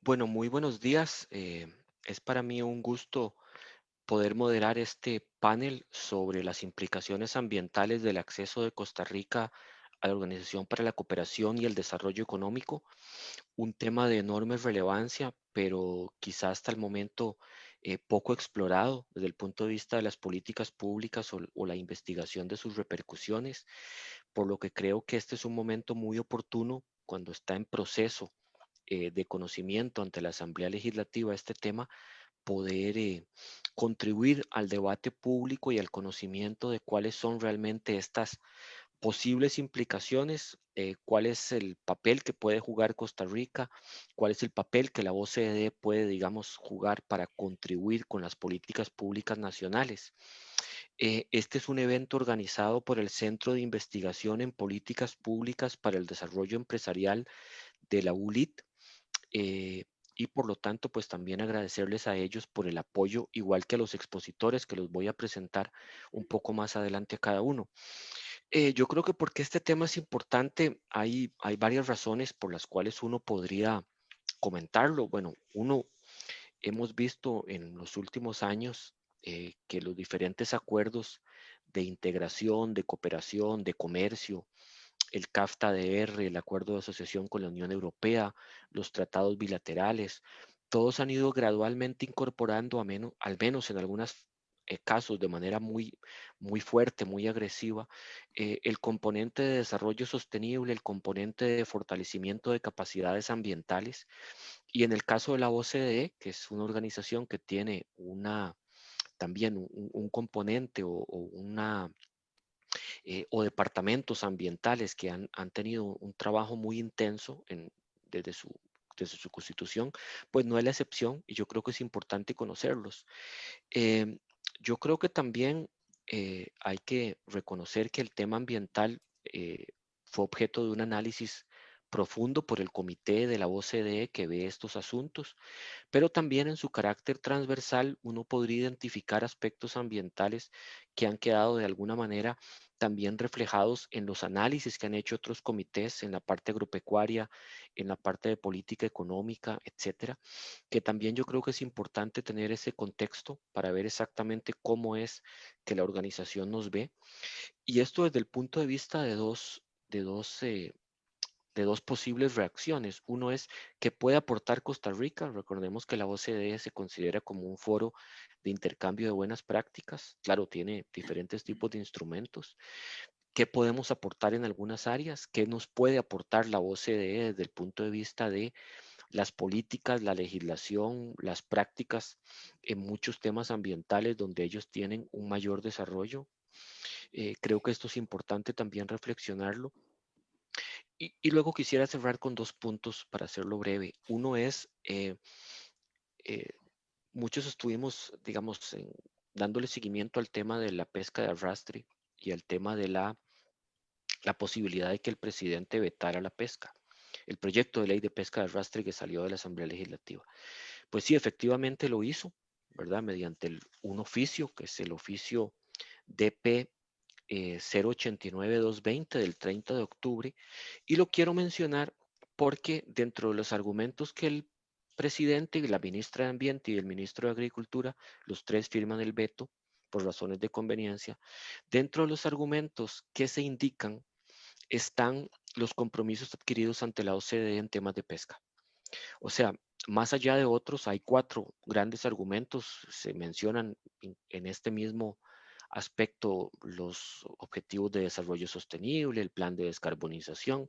Bueno, muy buenos días. Es para mí un gusto poder moderar este panel sobre las implicaciones ambientales del acceso de Costa Rica a la Organización para la Cooperación y el Desarrollo Económico, un tema de enorme relevancia, pero quizá hasta el momento poco explorado desde el punto de vista de las políticas públicas o la investigación de sus repercusiones, por lo que creo que este es un momento muy oportuno cuando está en proceso de conocimiento ante la Asamblea Legislativa este tema, poder contribuir al debate público y al conocimiento de cuáles son realmente estas posibles implicaciones, cuál es el papel que puede jugar Costa Rica, cuál es el papel que la OCDE puede, digamos, jugar para contribuir con las políticas públicas nacionales. Este es un evento organizado por el Centro de Investigación en Políticas Públicas para el Desarrollo Empresarial de la ULIT, eh, y por lo tanto, pues también agradecerles a ellos por el apoyo, igual que a los expositores que los voy a presentar un poco más adelante a cada uno. Yo creo que porque este tema es importante, hay varias razones por las cuales uno podría comentarlo. Bueno, uno, hemos visto en los últimos años que los diferentes acuerdos de integración, de cooperación, de comercio, el CAFTA-DR, el Acuerdo de Asociación con la Unión Europea, los tratados bilaterales, todos han ido gradualmente incorporando, al menos en algunos casos de manera muy fuerte, muy agresiva, el componente de desarrollo sostenible, el componente de fortalecimiento de capacidades ambientales. Y en el caso de la OCDE, que es una organización que tiene también un componente o departamentos ambientales que han tenido un trabajo muy intenso desde desde su constitución, pues no es la excepción y yo creo que es importante conocerlos. Em, yo creo que también hay que reconocer que el tema ambiental fue objeto de un análisis profundo por el comité de la OCDE que ve estos asuntos, pero también en su carácter transversal uno podría identificar aspectos ambientales que han quedado de alguna manera también reflejados en los análisis que han hecho otros comités en la parte agropecuaria, en la parte de política económica, etcétera, que también yo creo que es importante tener ese contexto para ver exactamente cómo es que la organización nos ve. Y esto desde el punto de vista de dos posibles reacciones. Uno es que puede aportar Costa Rica. Recordemos que la OCDE se considera como un foro de intercambio de buenas prácticas. Claro, tiene diferentes tipos de instrumentos. ¿Qué podemos aportar en algunas áreas? ¿Qué nos puede aportar la OCDE desde el punto de vista de las políticas, la legislación, las prácticas en muchos temas ambientales donde ellos tienen un mayor desarrollo? Creo que esto es importante también reflexionarlo. Y luego quisiera cerrar con dos puntos para hacerlo breve. Uno es, eh, muchos estuvimos, digamos, dándole seguimiento al tema de la pesca de arrastre y al tema de la posibilidad de que el presidente vetara la pesca, el proyecto de ley de pesca de arrastre que salió de la Asamblea Legislativa. Pues sí, efectivamente lo hizo, ¿verdad? Mediante un oficio, que es el oficio DP 089220 del 30 de octubre, y lo quiero mencionar porque dentro de los argumentos que el presidente y la ministra de Ambiente y el ministro de Agricultura, los tres firman el veto por razones de conveniencia, dentro de los argumentos que se indican están los compromisos adquiridos ante la OCDE en temas de pesca. O sea, más allá de otros, hay cuatro grandes argumentos. Se mencionan en este mismo aspecto los objetivos de desarrollo sostenible, el plan de descarbonización,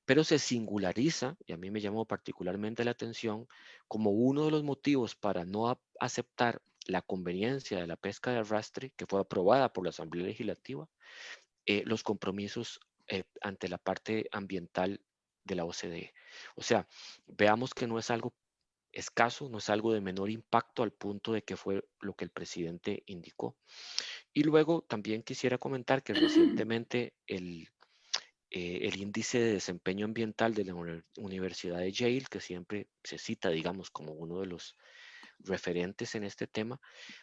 pero se singulariza, y a mí me llamó particularmente la atención, como uno de los motivos para no aceptar la conveniencia de la pesca de arrastre, que fue aprobada por la Asamblea Legislativa, los compromisos ante la parte ambiental de la OCDE. O sea, veamos que no es algo escaso, no es algo de menor impacto al punto de que fue lo que el presidente indicó. Y luego también quisiera comentar que recientemente el índice de desempeño ambiental de la Universidad de Yale, que siempre se cita, digamos, como uno de los referentes en este tema,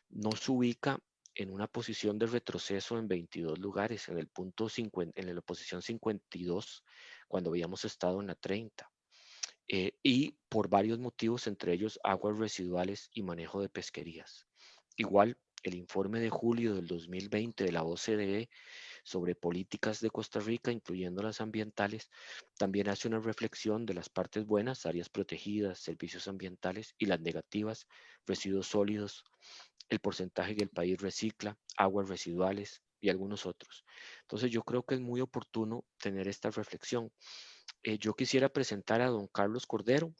nos ubica en una posición de retroceso en 22 lugares, en el punto 50, en la posición 52, cuando habíamos estado en la 30. y por varios motivos, entre ellos aguas residuales y manejo de pesquerías. Igual, el informe de julio del 2020 de la OCDE sobre políticas de Costa Rica, incluyendo las ambientales, también hace una reflexión de las partes buenas, áreas protegidas, servicios ambientales, y las negativas, residuos sólidos, el porcentaje que el país recicla, aguas residuales y algunos otros. Entonces yo creo que es muy oportuno tener esta reflexión. Yo quisiera presentar a don Carlos Cordero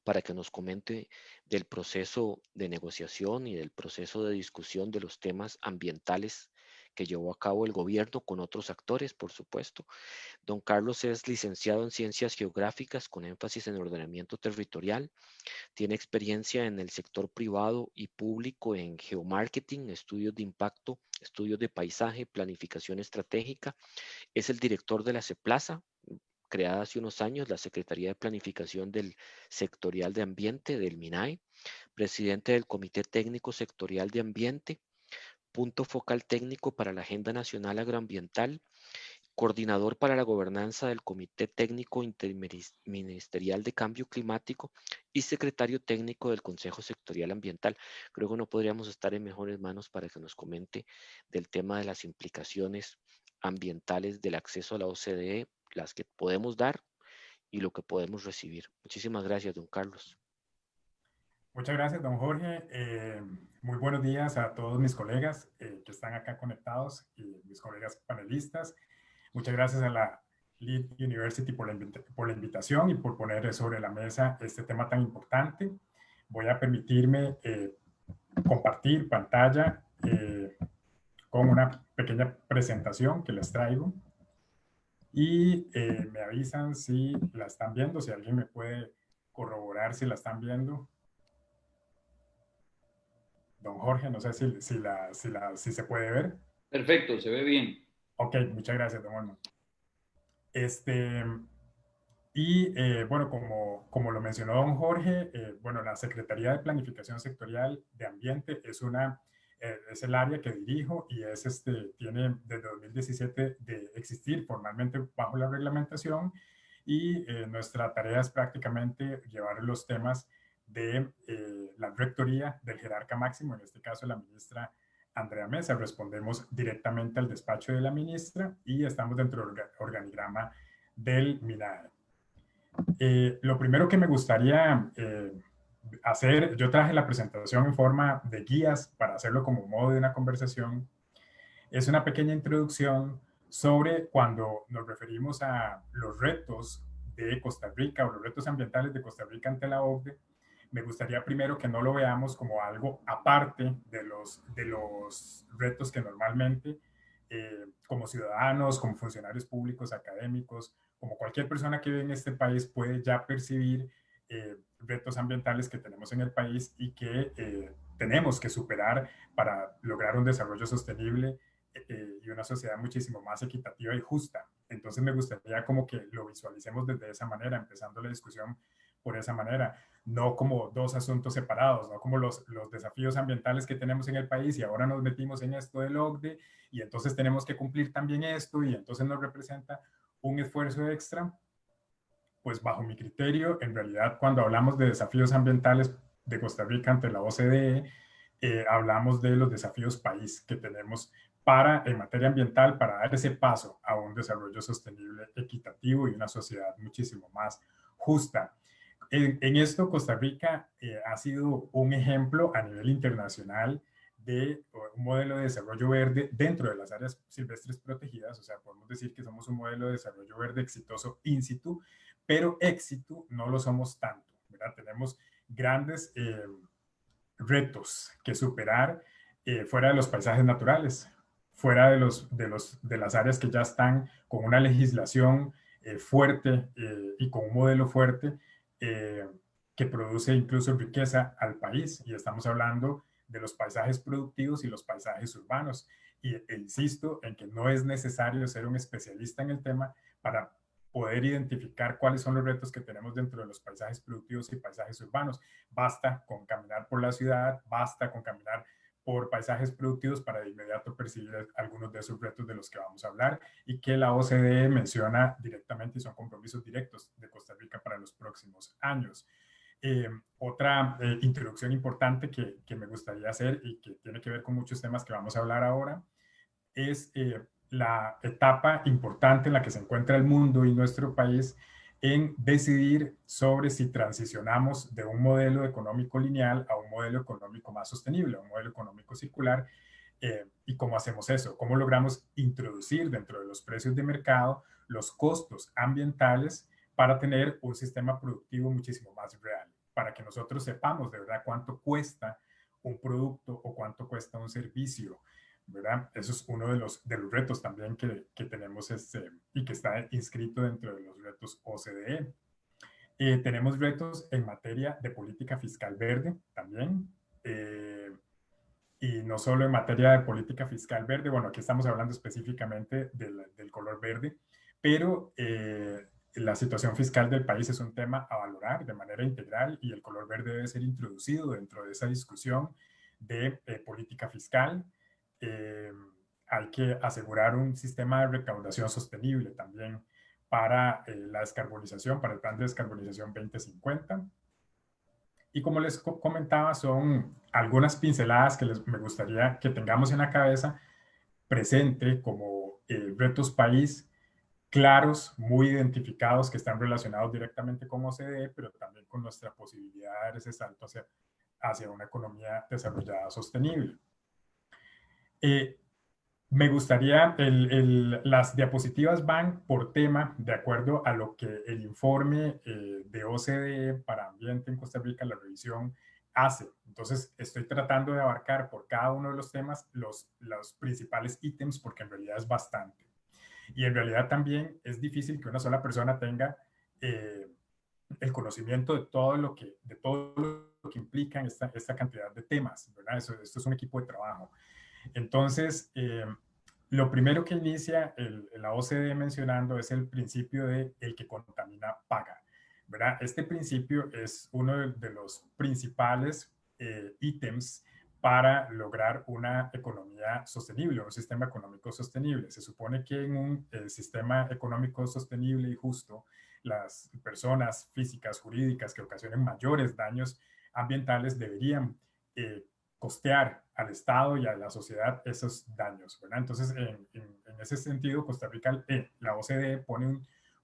para que nos comente del proceso de negociación y del proceso de discusión de los temas ambientales que llevó a cabo el gobierno con otros actores, por supuesto. Don Carlos es licenciado en Ciencias Geográficas con énfasis en ordenamiento territorial. Tiene experiencia en el sector privado y público en geomarketing, estudios de impacto, estudios de paisaje, planificación estratégica. Es el director de la CEPLAZA, creada hace unos años, la Secretaría de Planificación del Sectorial de Ambiente del MINAE, presidente del Comité Técnico Sectorial de Ambiente, punto focal técnico para la Agenda Nacional Agroambiental, coordinador para la gobernanza del Comité Técnico Interministerial de Cambio Climático y secretario técnico del Consejo Sectorial Ambiental. Creo que no podríamos estar en mejores manos para que nos comente del tema de las implicaciones ambientales del acceso a la OCDE, las que podemos dar y lo que podemos recibir. Muchísimas gracias, don Carlos. Muchas gracias, don Jorge. Muy buenos días a todos mis colegas que están acá conectados y mis colegas panelistas. Muchas gracias a la Lead University por la invitación y por poner sobre la mesa este tema tan importante. Voy a permitirme compartir pantalla con una pequeña presentación que les traigo y me avisan si la están viendo, si alguien me puede corroborar si la están viendo. Don Jorge, no sé si se puede ver. Perfecto, se ve bien. Ok, muchas gracias, don Olmo. Este, bueno, como lo mencionó don Jorge, bueno, la Secretaría de Planificación Sectorial de Ambiente es el área que dirijo y tiene desde 2017 de existir formalmente bajo la reglamentación y nuestra tarea es prácticamente llevar los temas de la rectoría del jerarca máximo, en este caso la ministra Andrea Mesa. Respondemos directamente al despacho de la ministra y estamos dentro del organigrama del MINAE. Lo primero que me gustaría hacer, yo traje la presentación en forma de guías para hacerlo como modo de una conversación, es una pequeña introducción sobre cuando nos referimos a los retos de Costa Rica o los retos ambientales de Costa Rica ante la OCDE. Me gustaría primero que no lo veamos como algo aparte de los retos que normalmente como ciudadanos, como funcionarios públicos, académicos, como cualquier persona que vive en este país puede ya percibir retos ambientales que tenemos en el país y que tenemos que superar para lograr un desarrollo sostenible y una sociedad muchísimo más equitativa y justa. Entonces me gustaría como que lo visualicemos desde esa manera, empezando la discusión por esa manera, no como dos asuntos separados, no como los desafíos ambientales que tenemos en el país y ahora nos metimos en esto del OCDE y entonces tenemos que cumplir también esto y entonces nos representa un esfuerzo extra. Pues bajo mi criterio, en realidad cuando hablamos de desafíos ambientales de Costa Rica ante la OCDE, hablamos de los desafíos país que tenemos en materia ambiental para dar ese paso a un desarrollo sostenible, equitativo y una sociedad muchísimo más justa. En esto, Costa Rica ha sido un ejemplo a nivel internacional de un modelo de desarrollo verde dentro de las áreas silvestres protegidas. O sea, podemos decir que somos un modelo de desarrollo verde exitoso in situ, pero éxito no lo somos tanto, ¿verdad? Tenemos grandes retos que superar fuera de los paisajes naturales, fuera de las áreas que ya están con una legislación fuerte y con un modelo fuerte eh, que produce incluso riqueza al país. Y estamos hablando de los paisajes productivos y los paisajes urbanos. Insisto en que no es necesario ser un especialista en el tema para poder identificar cuáles son los retos que tenemos dentro de los paisajes productivos y paisajes urbanos. Basta con caminar por la ciudad, basta con caminar por paisajes productivos para de inmediato percibir algunos de esos retos de los que vamos a hablar y que la OCDE menciona directamente y son compromisos directos de Costa Rica para los próximos años. Otra introducción importante que me gustaría hacer y que tiene que ver con muchos temas que vamos a hablar ahora es la etapa importante en la que se encuentra el mundo y nuestro país en decidir sobre si transicionamos de un modelo económico lineal a un modelo económico más sostenible, a un modelo económico circular. ¿Y cómo hacemos eso? ¿Cómo logramos introducir dentro de los precios de mercado los costos ambientales para tener un sistema productivo muchísimo más real? Para que nosotros sepamos de verdad cuánto cuesta un producto o cuánto cuesta un servicio, ¿verdad? Eso es uno de los retos también que tenemos y que está inscrito dentro de los retos OCDE. Tenemos retos en materia de política fiscal verde también. Y no solo en materia de política fiscal verde, bueno, aquí estamos hablando específicamente del color verde, pero la situación fiscal del país es un tema a valorar de manera integral y el color verde debe ser introducido dentro de esa discusión de política fiscal. Eh, Hay que asegurar un sistema de recaudación sostenible también para la descarbonización, para el plan de descarbonización 2050. Y como les comentaba, son algunas pinceladas que me gustaría que tengamos en la cabeza presente como retos país claros, muy identificados, que están relacionados directamente con OCDE, pero también con nuestra posibilidad de dar ese salto hacia una economía desarrollada sostenible. Eh, Me gustaría, las diapositivas van por tema, de acuerdo a lo que el informe de OCDE para Ambiente en Costa Rica, la revisión, hace. Entonces, estoy tratando de abarcar por cada uno de los temas los principales ítems, porque en realidad es bastante. Y en realidad también es difícil que una sola persona tenga eh, el conocimiento de todo lo que implican esta cantidad de temas, ¿verdad? Esto es un equipo de trabajo. Entonces, lo primero que inicia la OCDE mencionando es el principio de el que contamina paga, ¿verdad? Este principio es uno de los principales ítems para lograr una economía sostenible, un sistema económico sostenible. Se supone que en un sistema económico sostenible y justo, las personas físicas, jurídicas que ocasionen mayores daños ambientales deberían costear al Estado y a la sociedad esos daños, ¿verdad? Entonces, en ese sentido, Costa Rica, la OCDE pone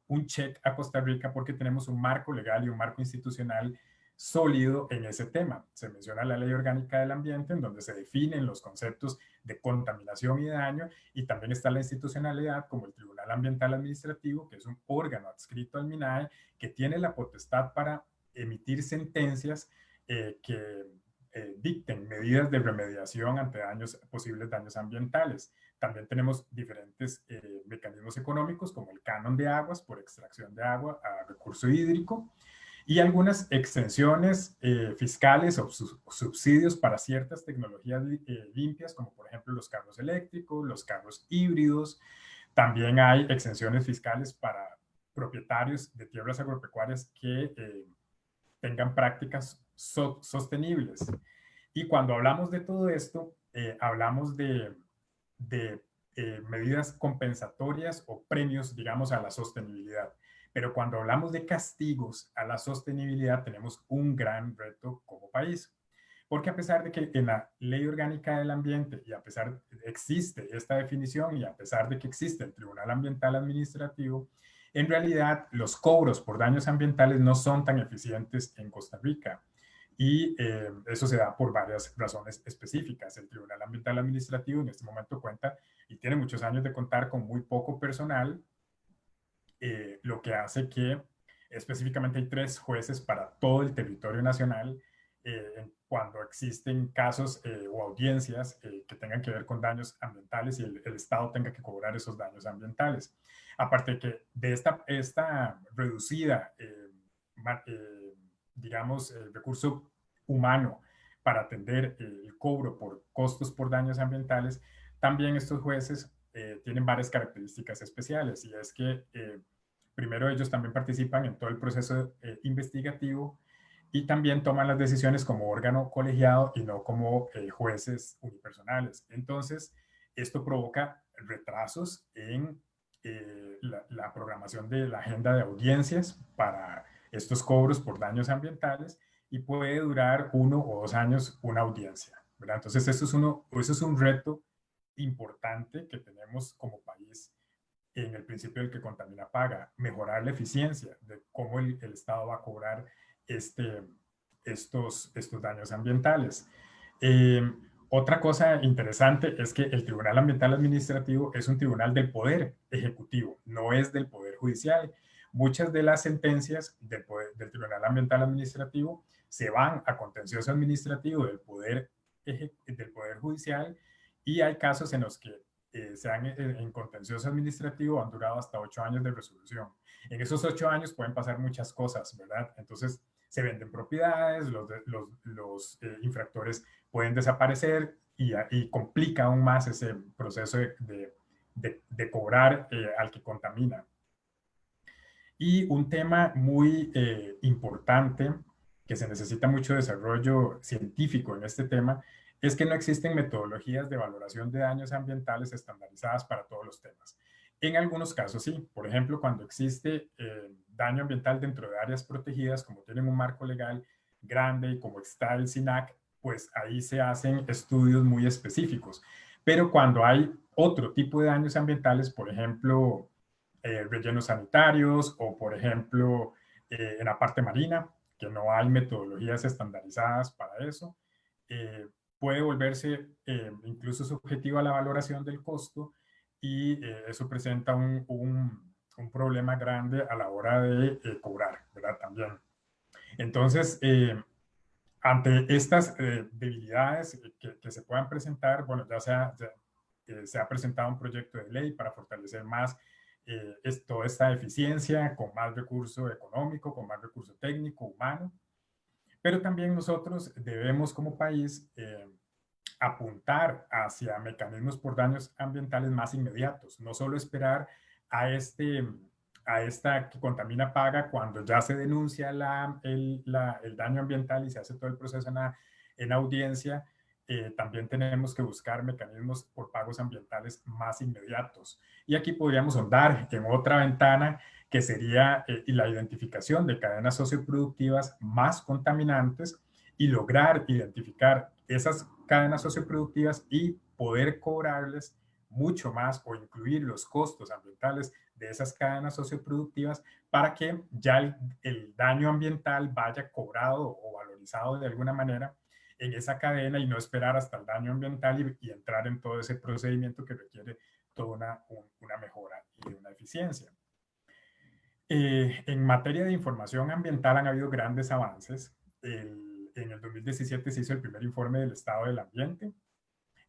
un check a Costa Rica porque tenemos un marco legal y un marco institucional sólido en ese tema. Se menciona la Ley Orgánica del Ambiente, en donde se definen los conceptos de contaminación y daño, y también está la institucionalidad como el Tribunal Ambiental Administrativo, que es un órgano adscrito al MINAE, que tiene la potestad para emitir sentencias que dicten medidas de remediación ante posibles daños ambientales. También tenemos diferentes mecanismos económicos como el canon de aguas por extracción de agua a recurso hídrico y algunas exenciones fiscales o subsidios para ciertas tecnologías limpias como por ejemplo los carros eléctricos, los carros híbridos. También hay exenciones fiscales para propietarios de tierras agropecuarias que tengan prácticas sostenibles. Y cuando hablamos de todo esto, hablamos de medidas compensatorias o premios, digamos, a la sostenibilidad. Pero cuando hablamos de castigos a la sostenibilidad, tenemos un gran reto como país. Porque a pesar de que en la Ley Orgánica del Ambiente, y a pesar de que existe esta definición, y a pesar de que existe el Tribunal Ambiental Administrativo, en realidad los cobros por daños ambientales no son tan eficientes en Costa Rica. Y eso se da por varias razones específicas. El Tribunal Ambiental Administrativo en este momento cuenta y tiene muchos años de contar con muy poco personal, lo que hace que específicamente hay 3 jueces para todo el territorio nacional cuando existen casos o audiencias que tengan que ver con daños ambientales y el Estado tenga que cobrar esos daños ambientales. Aparte de que de esta reducida, digamos, recurso humano para atender el cobro por costos por daños ambientales, también estos jueces tienen varias características especiales y es que primero ellos también participan en todo el proceso investigativo y también toman las decisiones como órgano colegiado y no como jueces unipersonales. Entonces, esto provoca retrasos en la programación de la agenda de audiencias para estos cobros por daños ambientales y puede durar 1 o 2 años una audiencia, ¿verdad? Entonces, eso es un reto importante que tenemos como país en el principio del que contamina paga, mejorar la eficiencia de cómo el Estado va a cobrar este, estos daños ambientales. Eh, Otra cosa interesante es que el Tribunal Ambiental Administrativo es un tribunal del Poder Ejecutivo, no es del Poder Judicial. Muchas de las sentencias del Tribunal Ambiental Administrativo se van a contencioso administrativo del poder Judicial, y hay casos en los que se han en contencioso administrativo han durado hasta 8 años de resolución. En esos 8 años pueden pasar muchas cosas, ¿verdad? Entonces se venden propiedades, los infractores pueden desaparecer y complica aún más ese proceso de cobrar al que contamina. Y un tema muy importante que se necesita mucho desarrollo científico en este tema es que no existen metodologías de valoración de daños ambientales estandarizadas para todos los temas. En algunos casos sí, por ejemplo, cuando existe daño ambiental dentro de áreas protegidas, como tienen un marco legal grande y como está el SINAC, pues ahí se hacen estudios muy específicos. Pero cuando hay otro tipo de daños ambientales, por ejemplo, rellenos sanitarios o, por ejemplo, en la parte marina, que no hay metodologías estandarizadas para eso, puede volverse incluso subjetivo a la valoración del costo y eso presenta un problema grande a la hora de cobrar, ¿verdad? También. Entonces, ante estas debilidades que se puedan presentar, bueno, se ha presentado un proyecto de ley para fortalecer más toda esta eficiencia con más recurso económico, con más recurso técnico, humano, pero también nosotros debemos como país apuntar hacia mecanismos por daños ambientales más inmediatos, no solo esperar a esta que contamina paga cuando ya se denuncia el daño ambiental y se hace todo el proceso en audiencia. También tenemos que buscar mecanismos por pagos ambientales más inmediatos. Y aquí podríamos ahondar en otra ventana que sería la identificación de cadenas socioproductivas más contaminantes y lograr identificar esas cadenas socioproductivas y poder cobrarles mucho más o incluir los costos ambientales de esas cadenas socioproductivas para que ya el daño ambiental vaya cobrado o valorizado de alguna manera en esa cadena y no esperar hasta el daño ambiental y entrar en todo ese procedimiento que requiere toda una mejora y una eficiencia. En materia de información ambiental han habido grandes avances. En el 2017 se hizo el primer informe del estado del ambiente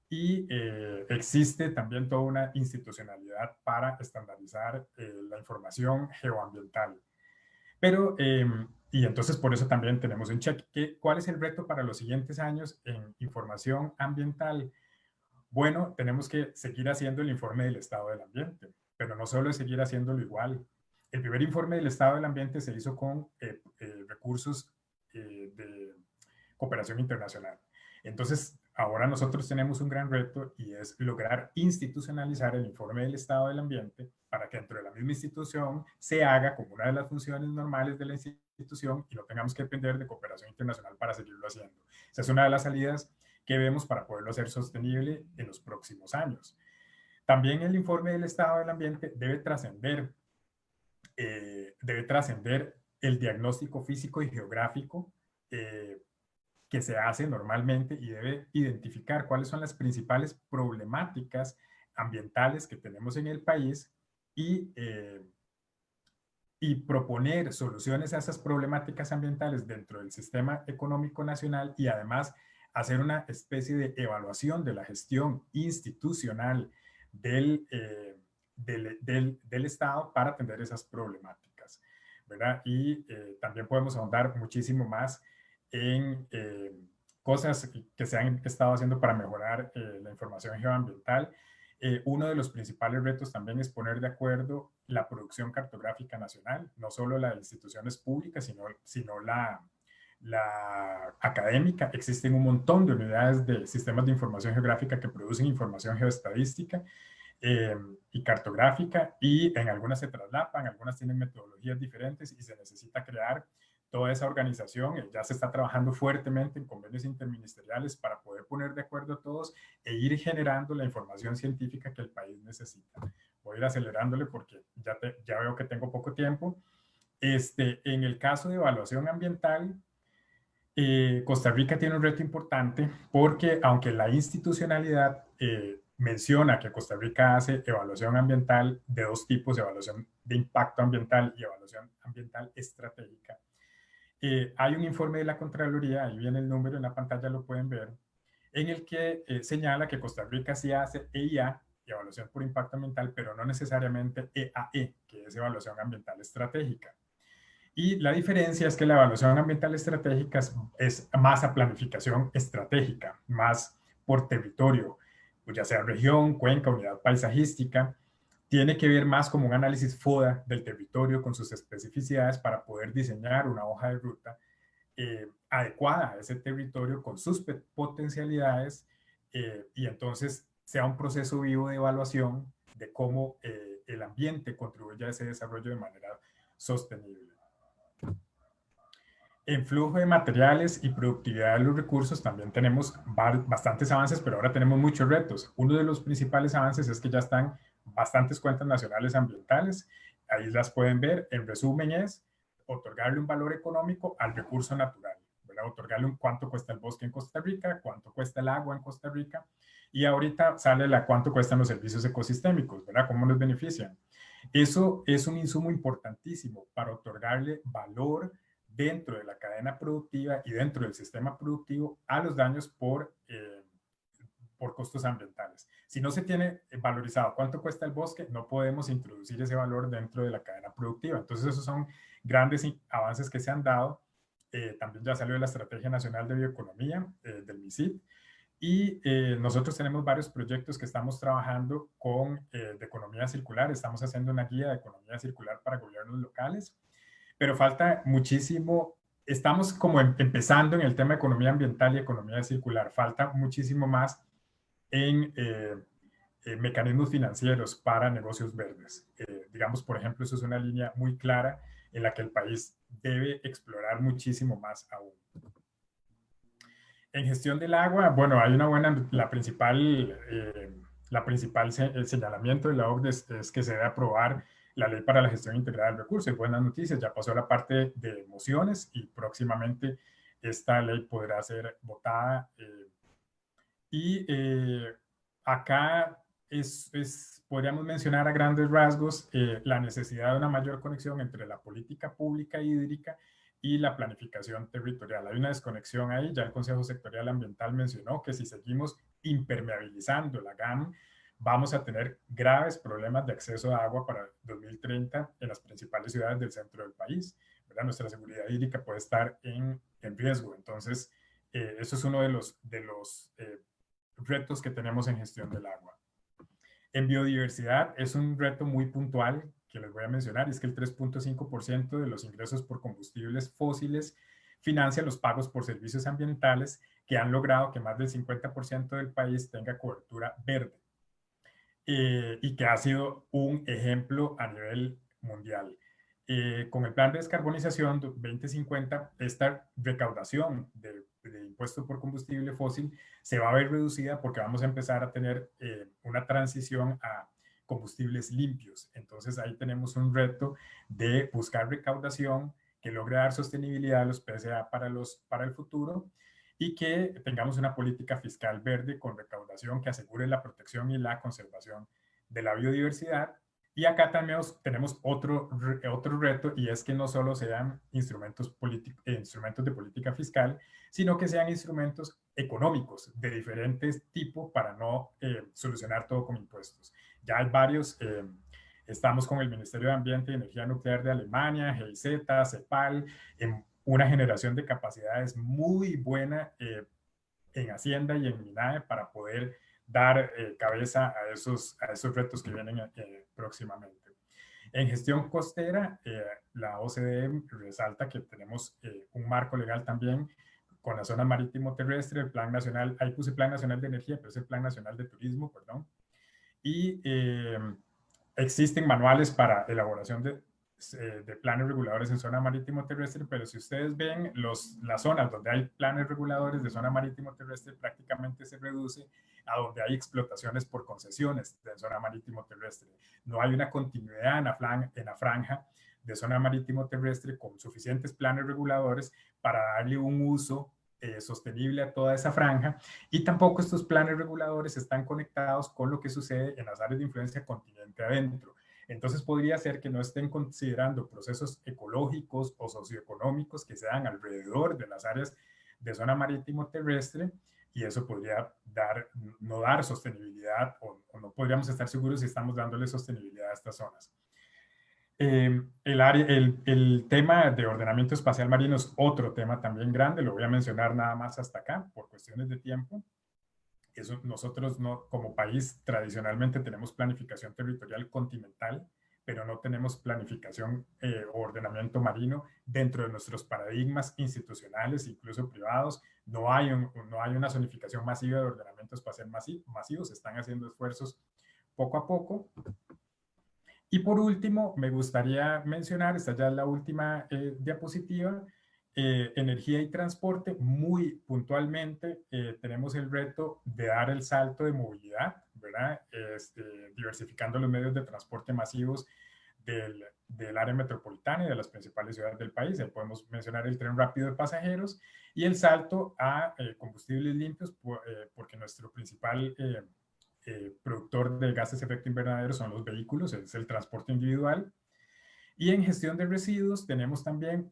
y existe también toda una institucionalidad para estandarizar la información geoambiental. Pero, y entonces por eso también tenemos un check. ¿Cuál es el reto para los siguientes años en información ambiental? Bueno, tenemos que seguir haciendo el informe del estado del ambiente, pero no solo es seguir haciéndolo igual. El primer informe del estado del ambiente se hizo con recursos de cooperación internacional. Entonces, ahora nosotros tenemos un gran reto y es lograr institucionalizar el informe del estado del ambiente para que dentro de la misma institución se haga como una de las funciones normales de la institución y no tengamos que depender de cooperación internacional para seguirlo haciendo. Esa es una de las salidas que vemos para poderlo hacer sostenible en los próximos años. También el informe del estado del ambiente debe trascender el diagnóstico físico y geográfico que se hace normalmente y debe identificar cuáles son las principales problemáticas ambientales que tenemos en el país y proponer soluciones a esas problemáticas ambientales dentro del sistema económico nacional y además hacer una especie de evaluación de la gestión institucional del Estado para atender esas problemáticas, ¿verdad? Y también podemos ahondar muchísimo más en cosas que se han estado haciendo para mejorar la información geoambiental. Uno de los principales retos también es poner de acuerdo la producción cartográfica nacional, no solo la de instituciones públicas, sino la académica. Existen un montón de unidades de sistemas de información geográfica que producen información geoestadística eh, y cartográfica, y en algunas se traslapan, algunas tienen metodologías diferentes y se necesita crear toda esa organización. Ya se está trabajando fuertemente en convenios interministeriales para poder poner de acuerdo a todos e ir generando la información científica que el país necesita. Voy a ir acelerándole porque ya veo que tengo poco tiempo. En el caso de evaluación ambiental, Costa Rica tiene un reto importante porque aunque la institucionalidad menciona que Costa Rica hace evaluación ambiental de dos tipos, evaluación de impacto ambiental y evaluación ambiental estratégica, hay un informe de la Contraloría, ahí viene el número en la pantalla, lo pueden ver, en el que señala que Costa Rica sí hace EIA, evaluación por impacto ambiental, pero no necesariamente EAE, que es evaluación ambiental estratégica. Y la diferencia es que la evaluación ambiental estratégica es más a planificación estratégica, más por territorio, pues ya sea región, cuenca, unidad paisajística. Tiene que ver más como un análisis FODA del territorio con sus especificidades para poder diseñar una hoja de ruta adecuada a ese territorio con sus potencialidades, y entonces sea un proceso vivo de evaluación de cómo el ambiente contribuye a ese desarrollo de manera sostenible. En flujo de materiales y productividad de los recursos también tenemos bastantes avances, pero ahora tenemos muchos retos. Uno de los principales avances es que ya están bastantes cuentas nacionales ambientales. Ahí las pueden ver. En resumen es otorgarle un valor económico al recurso natural, ¿verdad? Otorgarle un cuánto cuesta el bosque en Costa Rica, cuánto cuesta el agua en Costa Rica, y ahorita sale la cuánto cuestan los servicios ecosistémicos, ¿verdad? ¿Cómo nos benefician? Eso es un insumo importantísimo para otorgarle valor dentro de la cadena productiva y dentro del sistema productivo a los daños por costos ambientales. Si no se tiene valorizado cuánto cuesta el bosque, no podemos introducir ese valor dentro de la cadena productiva. Entonces, esos son grandes avances que se han dado. También ya salió la Estrategia Nacional de Bioeconomía del MISID. Y nosotros tenemos varios proyectos que estamos trabajando con de economía circular. Estamos haciendo una guía de economía circular para gobiernos locales, pero falta muchísimo. Estamos como empezando en el tema de economía ambiental y economía circular. Falta muchísimo más en mecanismos financieros para negocios verdes. Digamos, por ejemplo, eso es una línea muy clara en la que el país debe explorar muchísimo más aún. En gestión del agua, bueno, hay una buena, la principal el señalamiento de la OCDE es que se debe aprobar la ley para la gestión integrada del recurso. Y buenas noticias, ya pasó la parte de mociones y próximamente esta ley podrá ser votada. Y acá podríamos mencionar a grandes rasgos la necesidad de una mayor conexión entre la política pública hídrica y la planificación territorial. Hay una desconexión ahí. Ya el Consejo Sectorial Ambiental mencionó que si seguimos impermeabilizando la GAM, vamos a tener graves problemas de acceso a agua para 2030 en las principales ciudades del centro del país, ¿verdad? Nuestra seguridad hídrica puede estar en riesgo. Entonces, eso es uno de los retos que tenemos en gestión del agua. En biodiversidad es un reto muy puntual que les voy a mencionar, y es que el 3.5% de los ingresos por combustibles fósiles financia los pagos por servicios ambientales que han logrado que más del 50% del país tenga cobertura verde, y que ha sido un ejemplo a nivel mundial. Con el plan de descarbonización 2050, esta recaudación de impuesto por combustible fósil se va a ver reducida porque vamos a empezar a tener una transición a combustibles limpios. Entonces ahí tenemos un reto de buscar recaudación que logre dar sostenibilidad a los PCA para el futuro, y que tengamos una política fiscal verde con recaudación que asegure la protección y la conservación de la biodiversidad. Y acá también tenemos otro reto, y es que no solo sean instrumentos de política fiscal, sino que sean instrumentos económicos de diferentes tipos para no solucionar todo con impuestos. Ya hay varios, estamos con el Ministerio de Ambiente y Energía Nuclear de Alemania, GIZ, CEPAL, en una generación de capacidades muy buena en Hacienda y en MINAE para poder dar cabeza a esos retos que vienen próximamente. En gestión costera, la OCDE resalta que tenemos un marco legal también con la zona marítimo terrestre, el Plan Nacional, ahí puse Plan Nacional de Energía, pero es el Plan Nacional de Turismo, perdón, y existen manuales para elaboración de planes reguladores en zona marítimo terrestre, pero si ustedes ven las zonas donde hay planes reguladores de zona marítimo terrestre, prácticamente se reduce a donde hay explotaciones por concesiones de zona marítimo terrestre. No hay una continuidad en la franja de zona marítimo terrestre con suficientes planes reguladores para darle un uso sostenible a toda esa franja, y tampoco estos planes reguladores están conectados con lo que sucede en las áreas de influencia continente adentro. Entonces podría ser que no estén considerando procesos ecológicos o socioeconómicos que se dan alrededor de las áreas de zona marítimo terrestre, y eso podría no dar sostenibilidad, o no podríamos estar seguros si estamos dándole sostenibilidad a estas zonas. El tema de ordenamiento espacial marino es otro tema también grande, lo voy a mencionar nada más hasta acá por cuestiones de tiempo. Eso, nosotros no, como país tradicionalmente tenemos planificación territorial continental, pero no tenemos planificación o ordenamiento marino dentro de nuestros paradigmas institucionales, incluso privados. No hay una zonificación masiva de ordenamiento espacial masivo, se están haciendo esfuerzos poco a poco. Y por último, me gustaría mencionar, esta ya es la última diapositiva, energía y transporte. Muy puntualmente tenemos el reto de dar el salto de movilidad, ¿verdad? Diversificando los medios de transporte masivos del área metropolitana y de las principales ciudades del país. Ahí podemos mencionar el tren rápido de pasajeros y el salto a combustibles limpios, porque nuestro principal productor de gases de efecto invernadero son los vehículos, es el transporte individual. Y en gestión de residuos tenemos también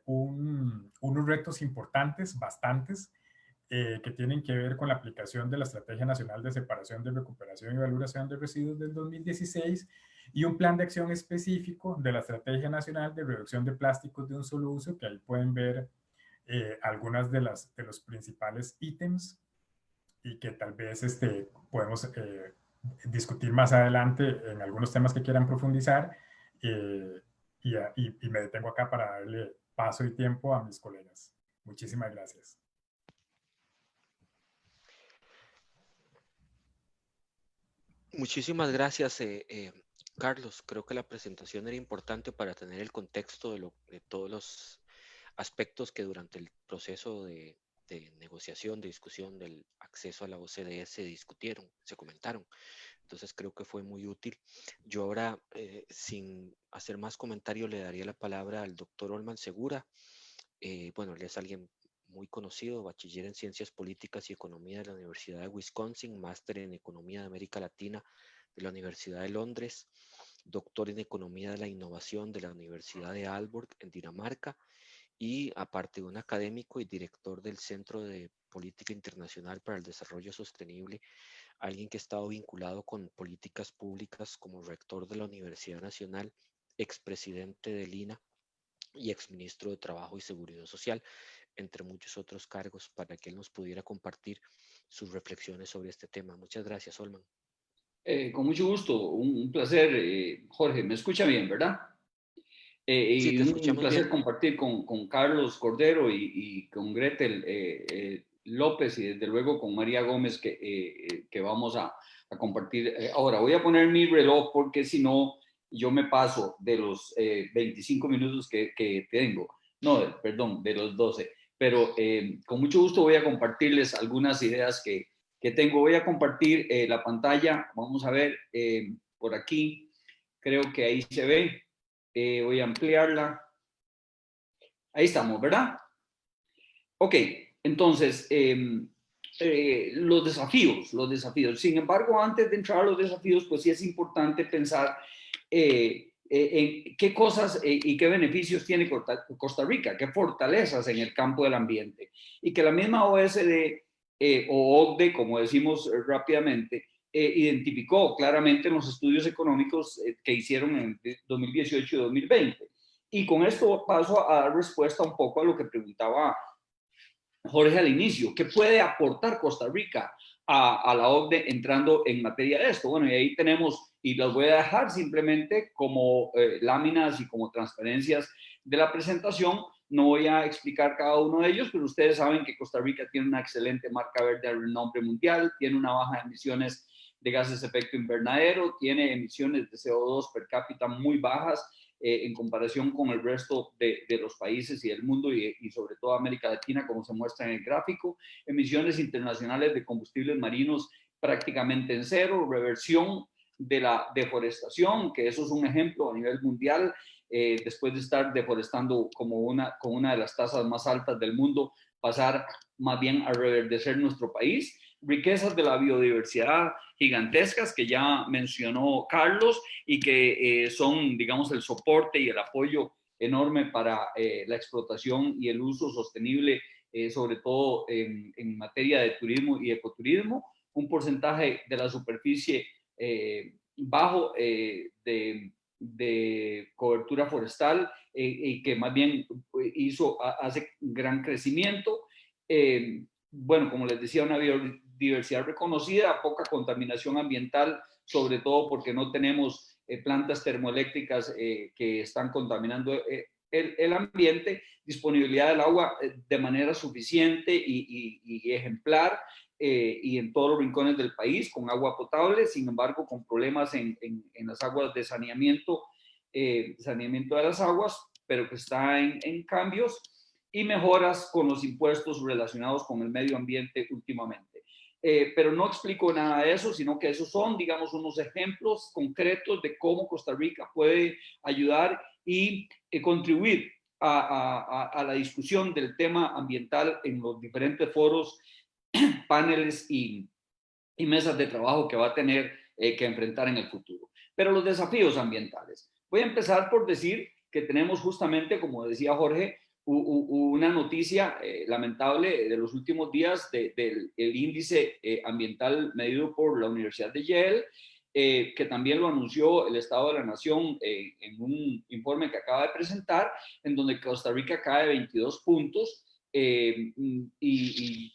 unos retos importantes, bastantes, que tienen que ver con la aplicación de la Estrategia Nacional de Separación, de Recuperación y Valoración de Residuos del 2016 y un plan de acción específico de la Estrategia Nacional de Reducción de Plásticos de un Solo Uso, que ahí pueden ver algunas de los principales ítems, y que tal vez podemos discutir más adelante en algunos temas que quieran profundizar, eh, y me detengo acá para darle paso y tiempo a mis colegas. Muchísimas gracias. Muchísimas gracias, Carlos. Creo que la presentación era importante para tener el contexto de todos los aspectos que durante el proceso de negociación, de discusión del acceso a la OCDE se discutieron, se comentaron. Entonces creo que fue muy útil. Yo ahora, sin hacer más comentario, le daría la palabra al doctor Olman Segura. Bueno, él es alguien muy conocido, bachiller en Ciencias Políticas y Economía de la Universidad de Wisconsin, máster en Economía de América Latina de la Universidad de Londres, doctor en Economía de la Innovación de la Universidad de Aalborg en Dinamarca, y aparte de un académico y director del Centro de Política Internacional para el Desarrollo Sostenible, alguien que ha estado vinculado con políticas públicas como rector de la Universidad Nacional, expresidente del INA y exministro de Trabajo y Seguridad Social, entre muchos otros cargos, para que él nos pudiera compartir sus reflexiones sobre este tema. Muchas gracias, Olman. Con mucho gusto, un placer, Jorge. Me escucha bien, ¿verdad? Sí, Y te un escuchamos placer bien. compartir con Carlos Cordero y con Gretel López, y desde luego con María Gómez, que vamos a compartir. Ahora voy a poner mi reloj porque si no yo me paso de los 25 minutos que tengo. No, perdón, de los 12. Pero con mucho gusto voy a compartirles algunas ideas que tengo. Voy a compartir la pantalla. Vamos a ver por aquí. Creo que ahí se ve. Voy a ampliarla. Ahí estamos, ¿verdad? Ok, entonces, los desafíos. Sin embargo, antes de entrar a los desafíos, pues sí es importante pensar en qué cosas y qué beneficios tiene Costa Rica, qué fortalezas en el campo del ambiente. Y que la misma OSD o OCDE, como decimos rápidamente, identificó claramente en los estudios económicos que hicieron en 2018 y 2020. Y con esto paso a dar respuesta un poco a lo que preguntaba Jorge al inicio. ¿Qué puede aportar Costa Rica a la OCDE entrando en materia de esto? Bueno, y ahí tenemos y las voy a dejar simplemente como láminas y como transparencias de la presentación. No voy a explicar cada uno de ellos, pero ustedes saben que Costa Rica tiene una excelente marca verde de renombre mundial, tiene una baja de emisiones de gases de efecto invernadero, tiene emisiones de CO2 per cápita muy bajas en comparación con el resto de los países y del mundo y sobre todo América Latina, como se muestra en el gráfico. Emisiones internacionales de combustibles marinos prácticamente en cero, reversión de la deforestación, que eso es un ejemplo a nivel mundial. Después de estar deforestando con una de las tasas más altas del mundo, pasar más bien a reverdecer nuestro país. Riquezas de la biodiversidad gigantescas que ya mencionó Carlos y que son, digamos, el soporte y el apoyo enorme para la explotación y el uso sostenible, sobre todo en materia de turismo y ecoturismo. Un porcentaje de la superficie bajo de cobertura forestal y que más bien hace gran crecimiento. Bueno, como les decía, una biodiversidad reconocida, poca contaminación ambiental, sobre todo porque no tenemos plantas termoeléctricas que están contaminando el ambiente, disponibilidad del agua de manera suficiente y ejemplar, y en todos los rincones del país con agua potable, sin embargo con problemas en las aguas de saneamiento de las aguas, pero que está en cambios, y mejoras con los impuestos relacionados con el medio ambiente últimamente. Pero no explico nada de eso, sino que esos son, digamos, unos ejemplos concretos de cómo Costa Rica puede ayudar y contribuir a la discusión del tema ambiental en los diferentes foros, paneles y mesas de trabajo que va a tener que enfrentar en el futuro. Pero los desafíos ambientales. Voy a empezar por decir que tenemos justamente, como decía Jorge, una noticia lamentable de los últimos días del índice ambiental medido por la Universidad de Yale, que también lo anunció el Estado de la Nación en un informe que acaba de presentar, en donde Costa Rica cae 22 puntos y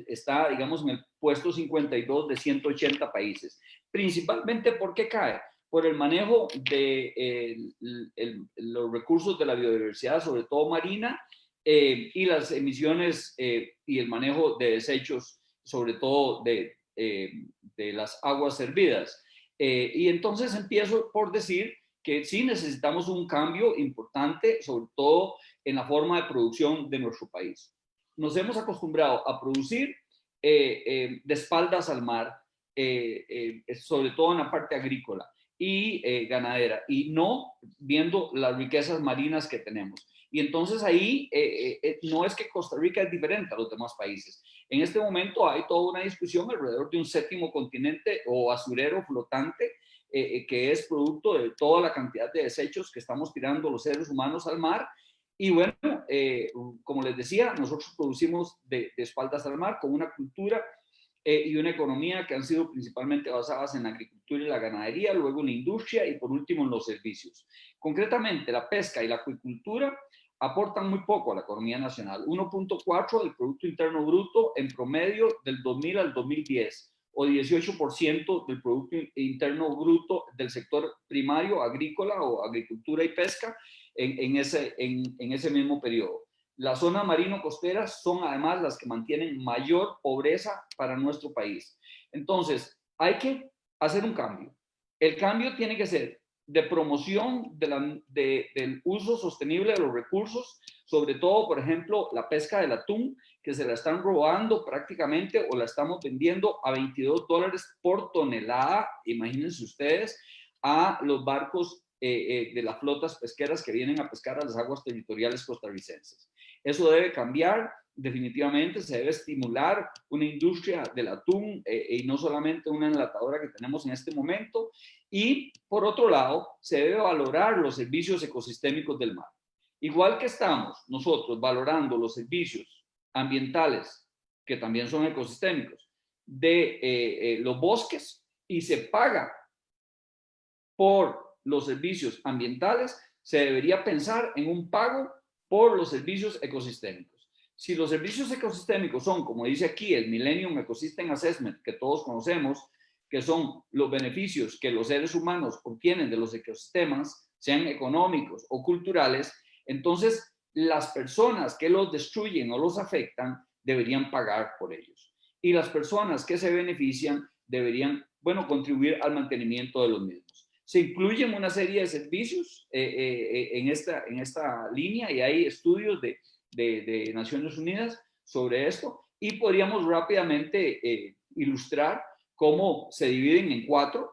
está, digamos, en el puesto 52 de 180 países. Principalmente, ¿por qué cae? Por el manejo de los recursos de la biodiversidad, sobre todo marina, y las emisiones y el manejo de desechos, sobre todo de las aguas servidas. Y entonces empiezo por decir que sí necesitamos un cambio importante, sobre todo en la forma de producción de nuestro país. Nos hemos acostumbrado a producir de espaldas al mar, sobre todo en la parte agrícola y ganadera, y no viendo las riquezas marinas que tenemos. Y entonces ahí no es que Costa Rica es diferente a los demás países. En este momento hay toda una discusión alrededor de un séptimo continente o basurero flotante que es producto de toda la cantidad de desechos que estamos tirando los seres humanos al mar. Y bueno, como les decía, nosotros producimos de espaldas al mar con una cultura y una economía que han sido principalmente basadas en la agricultura y la ganadería, luego en la industria y por último en los servicios. Concretamente, la pesca y la acuicultura aportan muy poco a la economía nacional, 1.4 del Producto Interno Bruto en promedio del 2000 al 2010, o 18% del Producto Interno Bruto del sector primario, agrícola o agricultura y pesca en ese mismo periodo. Las zonas marino-costeras son además las que mantienen mayor pobreza para nuestro país. Entonces, hay que hacer un cambio. El cambio tiene que ser de promoción del uso sostenible de los recursos, sobre todo, por ejemplo, la pesca del atún, que se la están robando prácticamente o la estamos vendiendo a $22 por tonelada, imagínense ustedes, a los barcos de las flotas pesqueras que vienen a pescar a las aguas territoriales costarricenses. Eso debe cambiar, definitivamente se debe estimular una industria del atún y no solamente una enlatadora que tenemos en este momento. Y por otro lado, se debe valorar los servicios ecosistémicos del mar. Igual que estamos nosotros valorando los servicios ambientales, que también son ecosistémicos, de los bosques, y se paga por los servicios ambientales, se debería pensar en un pago por los servicios ecosistémicos. Si los servicios ecosistémicos son, como dice aquí, el Millennium Ecosystem Assessment, que todos conocemos, que son los beneficios que los seres humanos obtienen de los ecosistemas, sean económicos o culturales, entonces las personas que los destruyen o los afectan deberían pagar por ellos. Y las personas que se benefician deberían, bueno, contribuir al mantenimiento de los mismos. Se incluyen una serie de servicios en esta línea y hay estudios de Naciones Unidas sobre esto y podríamos rápidamente ilustrar cómo se dividen en 4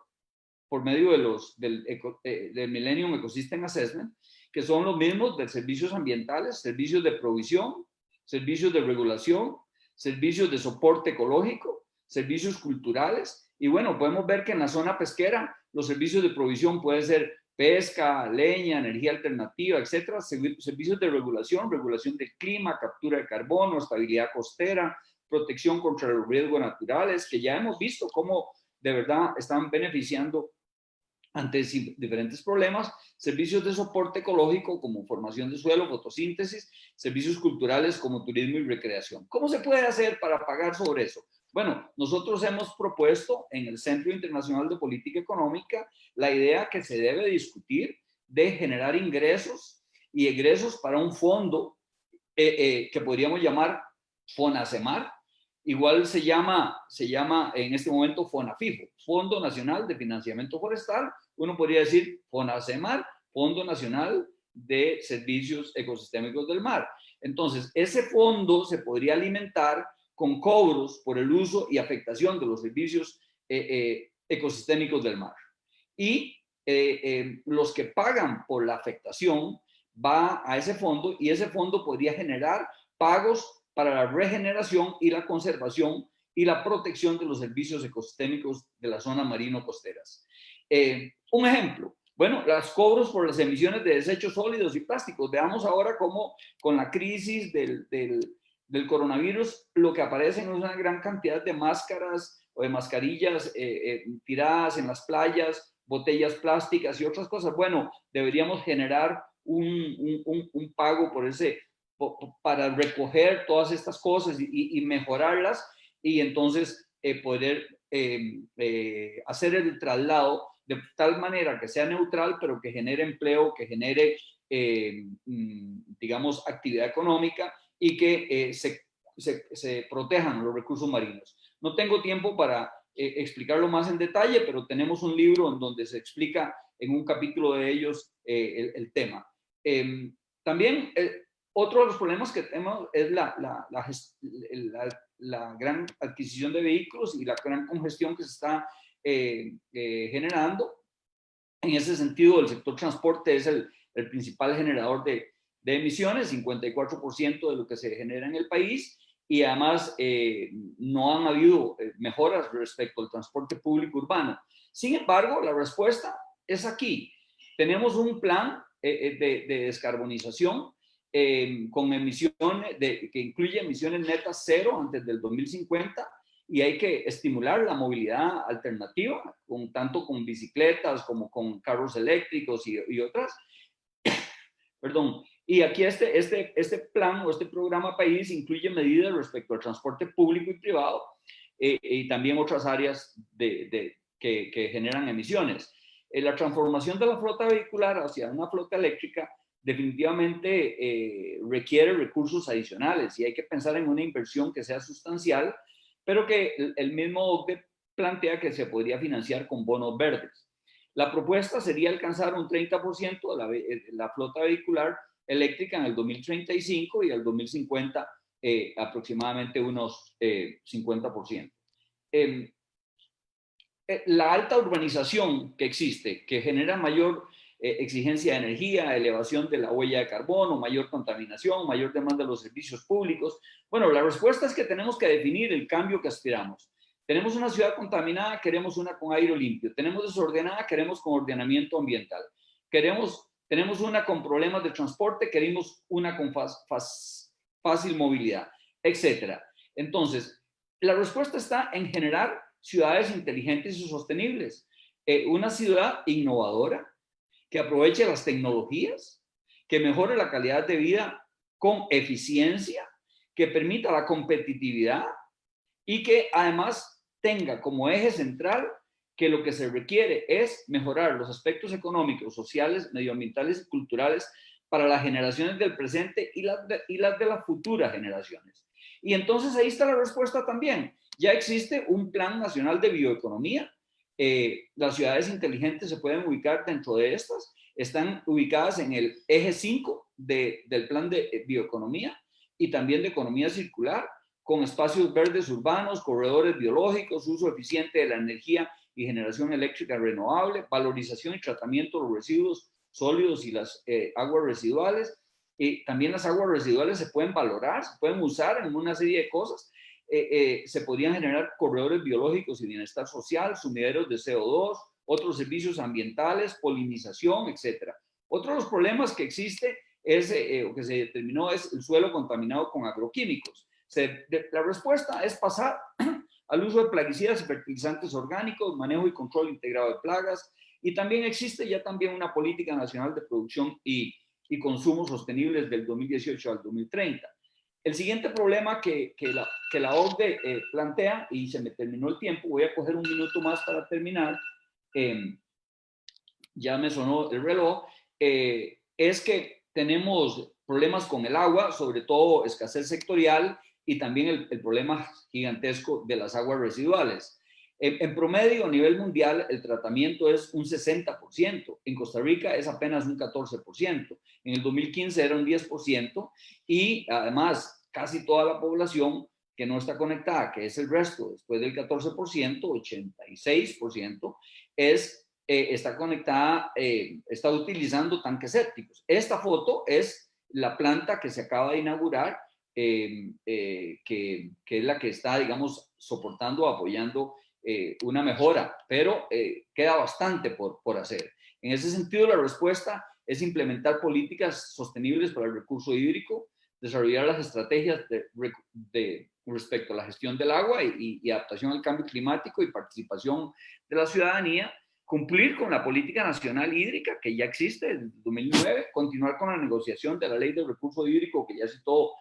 por medio del Millennium Ecosystem Assessment, que son los mismos de servicios ambientales, servicios de provisión, servicios de regulación, servicios de soporte ecológico, servicios culturales. Y bueno, podemos ver que en la zona pesquera los servicios de provisión pueden ser pesca, leña, energía alternativa, etcétera. Servicios de regulación, regulación del clima, captura de carbono, estabilidad costera, protección contra los riesgos naturales, que ya hemos visto cómo de verdad están beneficiando ante diferentes problemas. Servicios de soporte ecológico como formación de suelo, fotosíntesis, servicios culturales como turismo y recreación. ¿Cómo se puede hacer para pagar sobre eso? Bueno, nosotros hemos propuesto en el Centro Internacional de Política Económica la idea que se debe discutir de generar ingresos y egresos para un fondo que podríamos llamar FONACEMAR. Igual se llama en este momento FONAFIFO, Fondo Nacional de Financiamiento Forestal. Uno podría decir FONACEMAR, Fondo Nacional de Servicios Ecosistémicos del Mar. Entonces, ese fondo se podría alimentar con cobros por el uso y afectación de los servicios ecosistémicos del mar. Y los que pagan por la afectación va a ese fondo y ese fondo podría generar pagos para la regeneración y la conservación y la protección de los servicios ecosistémicos de la zona marino-costeras. Un ejemplo, bueno, los cobros por las emisiones de desechos sólidos y plásticos. Veamos ahora cómo con la crisis del coronavirus, lo que aparece es una gran cantidad de máscaras o de mascarillas tiradas en las playas, botellas plásticas y otras cosas. Bueno, deberíamos generar un pago por para recoger todas estas cosas y mejorarlas y entonces poder hacer el traslado de tal manera que sea neutral, pero que genere empleo, que genere, digamos, actividad económica y que se protejan los recursos marinos. No tengo tiempo para explicarlo más en detalle, pero tenemos un libro en donde se explica en un capítulo de ellos el tema. También otro de los problemas que tenemos es la gran adquisición de vehículos y la gran congestión que se está generando. En ese sentido, el sector transporte es el principal generador de emisiones, 54% de lo que se genera en el país, y además no han habido mejoras respecto al transporte público urbano. Sin embargo, la respuesta es aquí. Tenemos un plan de descarbonización con emisiones, que incluye emisiones netas cero antes del 2050, y hay que estimular la movilidad alternativa, tanto con bicicletas como con carros eléctricos y otras. Perdón. Y aquí este plan o este programa país incluye medidas respecto al transporte público y privado y también otras áreas que generan emisiones. La transformación de la flota vehicular hacia una flota eléctrica definitivamente requiere recursos adicionales y hay que pensar en una inversión que sea sustancial, pero que el mismo OCDE plantea que se podría financiar con bonos verdes. La propuesta sería alcanzar un 30% de la flota vehicular eléctrica en el 2035 y el 2050 aproximadamente unos 50%. La alta urbanización que existe, que genera mayor exigencia de energía, elevación de la huella de carbono, mayor contaminación, mayor demanda de los servicios públicos. Bueno, la respuesta es que tenemos que definir el cambio que aspiramos. Tenemos una ciudad contaminada, queremos una con aire limpio. Tenemos desordenada, queremos con ordenamiento ambiental. Tenemos una con problemas de transporte, queremos una con fácil movilidad, etc. Entonces, la respuesta está en generar ciudades inteligentes y sostenibles. Una ciudad innovadora que aproveche las tecnologías, que mejore la calidad de vida con eficiencia, que permita la competitividad y que además tenga como eje central que lo que se requiere es mejorar los aspectos económicos, sociales, medioambientales y culturales para las generaciones del presente y las de las futuras generaciones. Y entonces ahí está la respuesta también. Ya existe un Plan Nacional de Bioeconomía. Las ciudades inteligentes se pueden ubicar dentro de estas. Están ubicadas en el eje 5 del Plan de Bioeconomía y también de Economía Circular, con espacios verdes urbanos, corredores biológicos, uso eficiente de la energía y generación eléctrica renovable, valorización y tratamiento de los residuos sólidos y las aguas residuales. También las aguas residuales se pueden valorar, se pueden usar en una serie de cosas. Se podrían generar corredores biológicos y bienestar social, sumideros de CO2, otros servicios ambientales, polinización, etc. Otro de los problemas que existe es, o que se determinó, es el suelo contaminado con agroquímicos. La respuesta es pasar al uso de plaguicidas y fertilizantes orgánicos, manejo y control integrado de plagas, y también existe ya también una política nacional de producción y consumo sostenibles del 2018 al 2030. El siguiente problema que la OCDE plantea, y se me terminó el tiempo, voy a coger un minuto más para terminar, ya me sonó el reloj, es que tenemos problemas con el agua, sobre todo escasez sectorial, y también el problema gigantesco de las aguas residuales. En promedio, a nivel mundial, el tratamiento es un 60%. En Costa Rica es apenas un 14%. En el 2015 era un 10%. Y además, casi toda la población que no está conectada, que es el resto, después del 14%, 86%, está conectada, está utilizando tanques sépticos. Esta foto es la planta que se acaba de inaugurar, que es la que está, digamos, soportando, apoyando una mejora, pero queda bastante por hacer. En ese sentido, la respuesta es implementar políticas sostenibles para el recurso hídrico, desarrollar las estrategias respecto a la gestión del agua y adaptación al cambio climático y participación de la ciudadanía, cumplir con la política nacional hídrica que ya existe desde 2009, continuar con la negociación de la ley del recurso hídrico que ya citó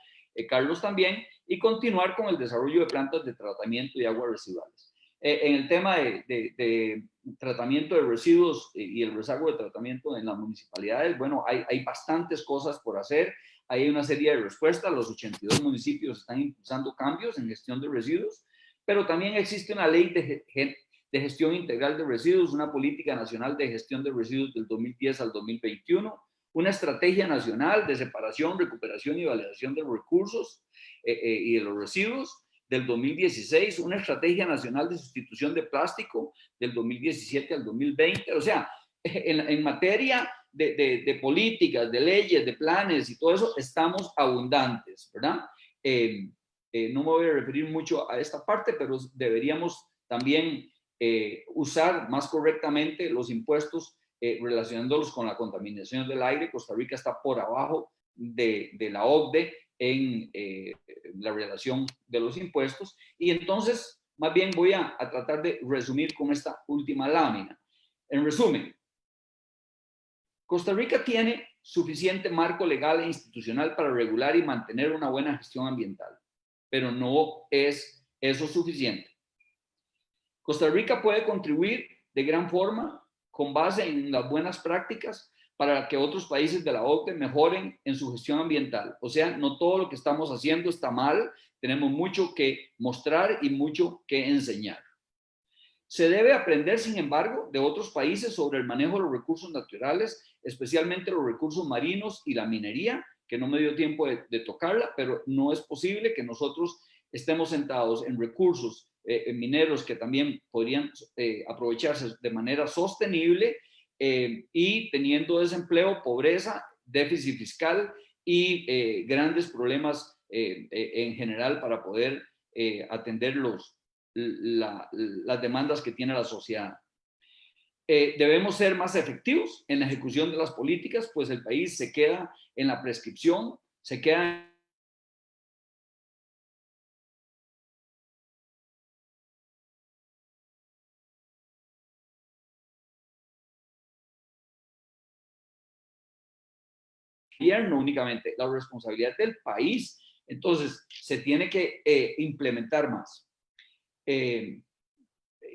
Carlos también, y continuar con el desarrollo de plantas de tratamiento de aguas residuales. En el tema de tratamiento de residuos y el rezago de tratamiento en las municipalidades, bueno, hay bastantes cosas por hacer. Hay una serie de respuestas. Los 82 municipios están impulsando cambios en gestión de residuos, pero también existe una ley de gestión integral de residuos, una política nacional de gestión de residuos del 2010 al 2021, una estrategia nacional de separación, recuperación y validación de los recursos y de los residuos del 2016, una estrategia nacional de sustitución de plástico del 2017 al 2020. O sea, en materia de políticas, de leyes, de planes y todo eso, estamos abundantes, ¿verdad? No me voy a referir mucho a esta parte, pero deberíamos también usar más correctamente los impuestos relacionándolos con la contaminación del aire. Costa Rica está por abajo de la OCDE en la relación de los impuestos. Y entonces, más bien voy a tratar de resumir con esta última lámina. En resumen, Costa Rica tiene suficiente marco legal e institucional para regular y mantener una buena gestión ambiental, pero no es eso suficiente. Costa Rica puede contribuir de gran forma con base en las buenas prácticas para que otros países de la OCDE mejoren en su gestión ambiental. O sea, no todo lo que estamos haciendo está mal, tenemos mucho que mostrar y mucho que enseñar. Se debe aprender, sin embargo, de otros países sobre el manejo de los recursos naturales, especialmente los recursos marinos y la minería, que no me dio tiempo de tocarla, pero no es posible que nosotros estemos sentados en recursos mineros que también podrían aprovecharse de manera sostenible y teniendo desempleo, pobreza, déficit fiscal y grandes problemas en general para poder atender las demandas que tiene la sociedad. Debemos ser más efectivos en la ejecución de las políticas, pues el país se queda en la prescripción, se queda gobierno únicamente, la responsabilidad del país. Entonces, se tiene que implementar más.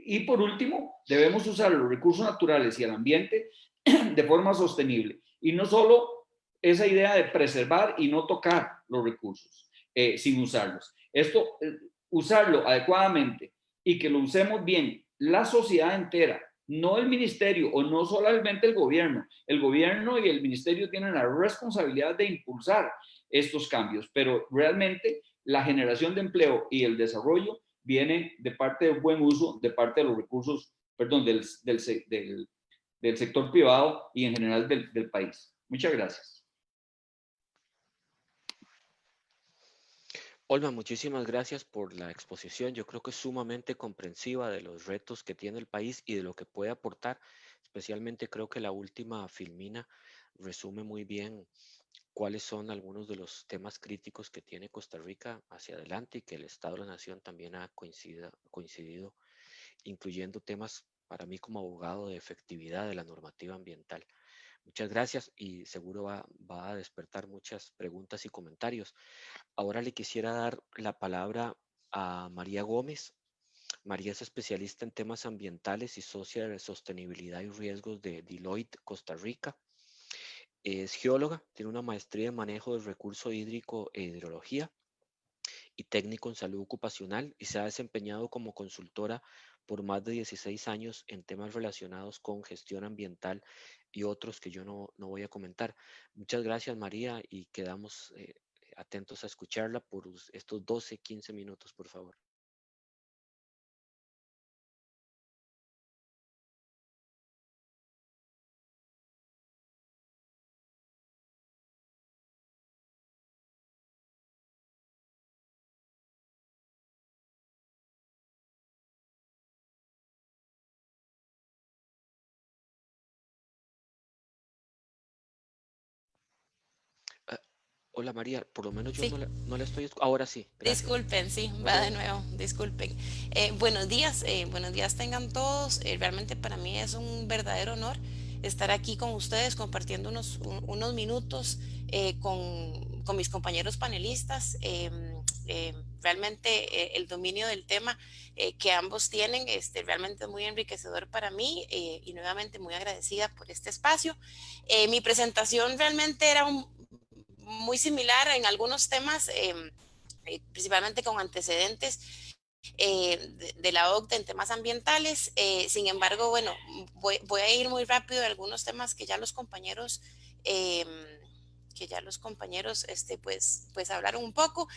Y por último, debemos usar los recursos naturales y el ambiente de forma sostenible. Y no solo esa idea de preservar y no tocar los recursos sin usarlos. Esto, usarlo adecuadamente y que lo usemos bien la sociedad entera, no el ministerio o no solamente el gobierno. El gobierno y el ministerio tienen la responsabilidad de impulsar estos cambios, pero realmente la generación de empleo y el desarrollo viene de parte del buen uso, de parte de los recursos, perdón, del sector privado y en general del país. Muchas gracias. Olma, muchísimas gracias por la exposición. Yo creo que es sumamente comprensiva de los retos que tiene el país y de lo que puede aportar. Especialmente creo que la última filmina resume muy bien cuáles son algunos de los temas críticos que tiene Costa Rica hacia adelante y que el Estado de la Nación también ha coincidido, incluyendo temas para mí como abogado de efectividad de la normativa ambiental. Muchas gracias y seguro va a despertar muchas preguntas y comentarios. Ahora le quisiera dar la palabra a María Gómez. María es especialista en temas ambientales y socia de sostenibilidad y riesgos de Deloitte, Costa Rica. Es geóloga, tiene una maestría en manejo del recurso hídrico e hidrología y técnico en salud ocupacional y se ha desempeñado como consultora por más de 16 años en temas relacionados con gestión ambiental y otros que yo no voy a comentar. Muchas gracias, María, y quedamos atentos a escucharla por estos 12, 15 minutos, por favor. Ah, hola, María, por lo menos yo Sí, no la estoy... Ahora sí, gracias. disculpen, sí, va de No, nuevo, disculpen. Buenos días tengan todos. Realmente para mí es un verdadero honor estar aquí con ustedes compartiendo unos minutos con mis compañeros panelistas. Realmente el dominio del tema que ambos tienen realmente es muy enriquecedor para mí y nuevamente muy agradecida por este espacio. Mi presentación realmente era muy similar en algunos temas. Principalmente con antecedentes de la OCDE en temas ambientales. Sin embargo, bueno, voy a ir muy rápido de algunos temas eh, que ya los compañeros pues hablaron un poco,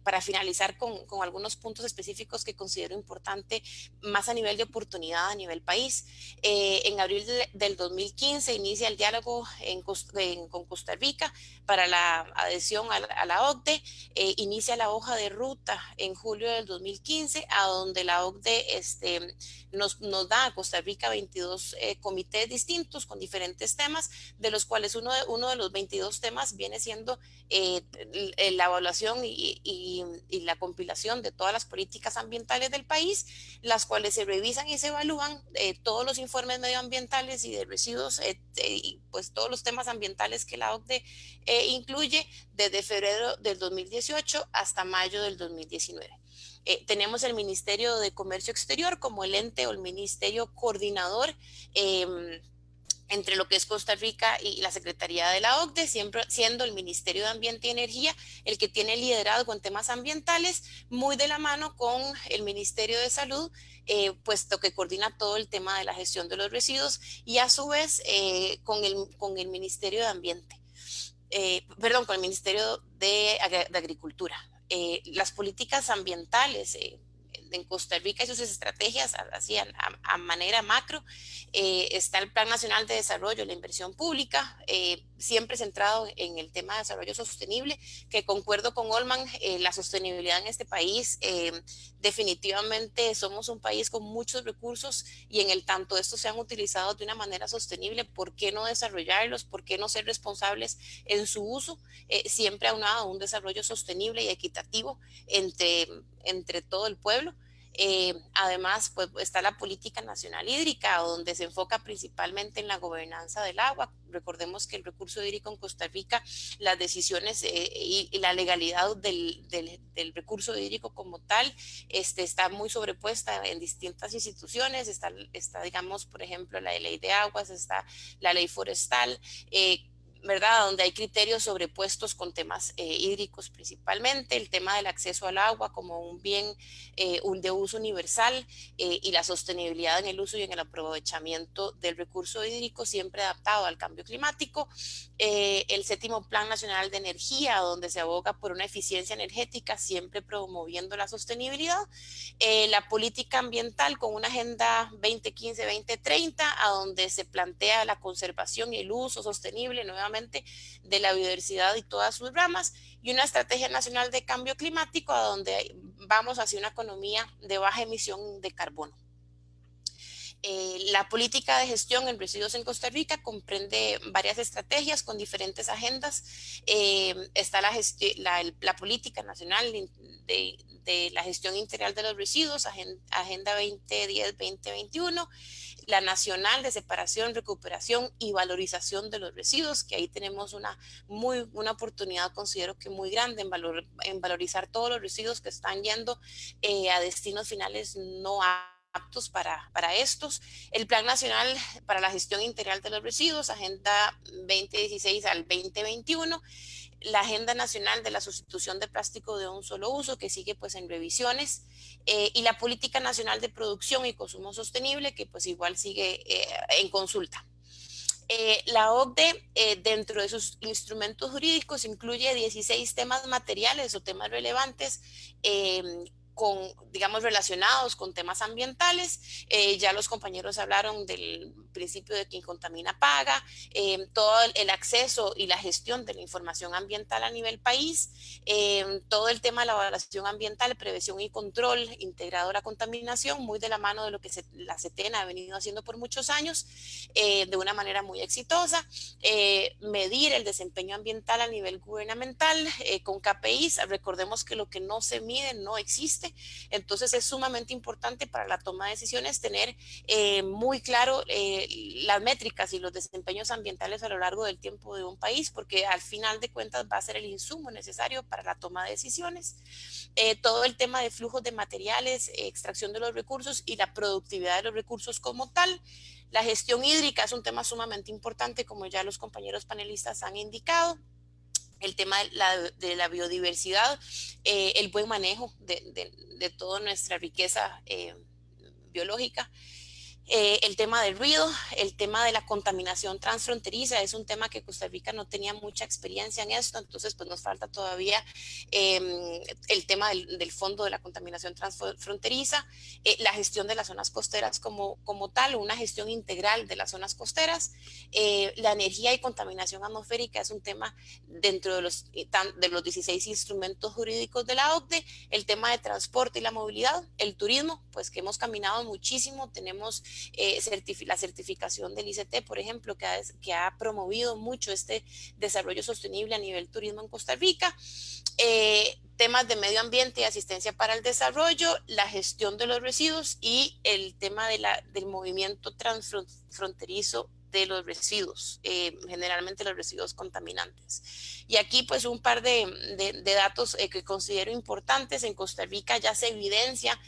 para finalizar con algunos puntos específicos que considero importante más a nivel de oportunidad a nivel país. En abril del 2015 inicia el diálogo con Costa Rica para la adhesión a la OCDE. Inicia la hoja de ruta en julio del 2015, a donde la OCDE nos da a Costa Rica 22 comités distintos con diferentes temas, de los cuales uno de los 22 temas viene siendo la evaluación y la compilación de todas las políticas ambientales del país, las cuales se revisan y se evalúan todos los informes medioambientales y de residuos, y pues todos los temas ambientales que la OCDE incluye desde febrero del 2018 hasta mayo del 2019. Tenemos el Ministerio de Comercio Exterior como el ente o el ministerio coordinador entre lo que es Costa Rica y la Secretaría de la OCDE, siempre siendo el Ministerio de Ambiente y Energía el que tiene liderazgo en temas ambientales, muy de la mano con el Ministerio de Salud, puesto que coordina todo el tema de la gestión de los residuos y a su vez con el Ministerio de Ambiente. Perdón, con el Ministerio de Agricultura. Las políticas ambientales en Costa Rica y sus estrategias, así a manera macro, está el Plan Nacional de Desarrollo, la inversión pública, siempre centrado en el tema de desarrollo sostenible, que concuerdo con Olman, la sostenibilidad en este país, definitivamente somos un país con muchos recursos y en el tanto estos se han utilizado de una manera sostenible, ¿por qué no desarrollarlos? ¿Por qué no ser responsables en su uso? Siempre aunado a un desarrollo sostenible y equitativo entre todo el pueblo. Además, pues está la política nacional hídrica, donde se enfoca principalmente en la gobernanza del agua. Recordemos que el recurso hídrico en Costa Rica, las decisiones y la legalidad del recurso hídrico como tal, está muy sobrepuesta en distintas instituciones. Está, digamos, por ejemplo, la ley de aguas, está la ley forestal, ¿verdad? Donde hay criterios sobrepuestos con temas hídricos principalmente, el tema del acceso al agua como un bien de uso universal, y la sostenibilidad en el uso y en el aprovechamiento del recurso hídrico, siempre adaptado al cambio climático. El séptimo Plan Nacional de Energía, donde se aboga por una eficiencia energética, siempre promoviendo la sostenibilidad. La política ambiental con una agenda 2015-2030, a donde se plantea la conservación y el uso sostenible nuevamente de la biodiversidad y todas sus ramas, y una estrategia nacional de cambio climático, a donde vamos hacia una economía de baja emisión de carbono. La política de gestión en residuos en Costa Rica comprende varias estrategias con diferentes agendas. Está la política nacional de la gestión integral de los residuos, Agenda 2010-2021, la nacional de separación, recuperación y valorización de los residuos, que ahí tenemos una oportunidad, considero que muy grande, en valorizar todos los residuos que están yendo a destinos finales no aptos para estos. El Plan Nacional para la Gestión Integral de los Residuos, Agenda 2016 al 2021, la Agenda Nacional de la Sustitución de Plástico de un Solo Uso, que sigue pues en revisiones, y la Política Nacional de Producción y Consumo Sostenible, que pues igual sigue en consulta. La OCDE, dentro de sus instrumentos jurídicos, incluye 16 temas materiales o temas relevantes, digamos, relacionados con temas ambientales. Ya los compañeros hablaron del principio de quien contamina paga, todo el acceso y la gestión de la información ambiental a nivel país, todo el tema de la evaluación ambiental, prevención y control integrado a la contaminación, muy de la mano de lo que la CETEN ha venido haciendo por muchos años, de una manera muy exitosa. Medir el desempeño ambiental a nivel gubernamental con KPIs. Recordemos que lo que no se mide no existe, entonces es sumamente importante para la toma de decisiones tener muy claro las métricas y los desempeños ambientales a lo largo del tiempo de un país, porque al final de cuentas va a ser el insumo necesario para la toma de decisiones. Todo el tema de flujos de materiales, extracción de los recursos y la productividad de los recursos como tal. La gestión hídrica es un tema sumamente importante, como ya los compañeros panelistas han indicado. El tema de la biodiversidad, el buen manejo de toda nuestra riqueza biológica. El tema del ruido, el tema de la contaminación transfronteriza, es un tema que Costa Rica no tenía mucha experiencia en esto, entonces pues nos falta todavía el tema del fondo de la contaminación transfronteriza, la gestión de las zonas costeras como tal, una gestión integral de las zonas costeras, la energía y contaminación atmosférica es un tema dentro de los 16 instrumentos jurídicos de la OCDE, el tema de transporte y la movilidad, el turismo, pues que hemos caminado muchísimo, tenemos la certificación del ICT, por ejemplo, que ha promovido mucho este desarrollo sostenible a nivel turismo en Costa Rica. Temas de medio ambiente y asistencia para el desarrollo, la gestión de los residuos y el tema del movimiento transfronterizo de los residuos, generalmente los residuos contaminantes. Y aquí pues un par de datos que considero importantes. En Costa Rica ya se evidencia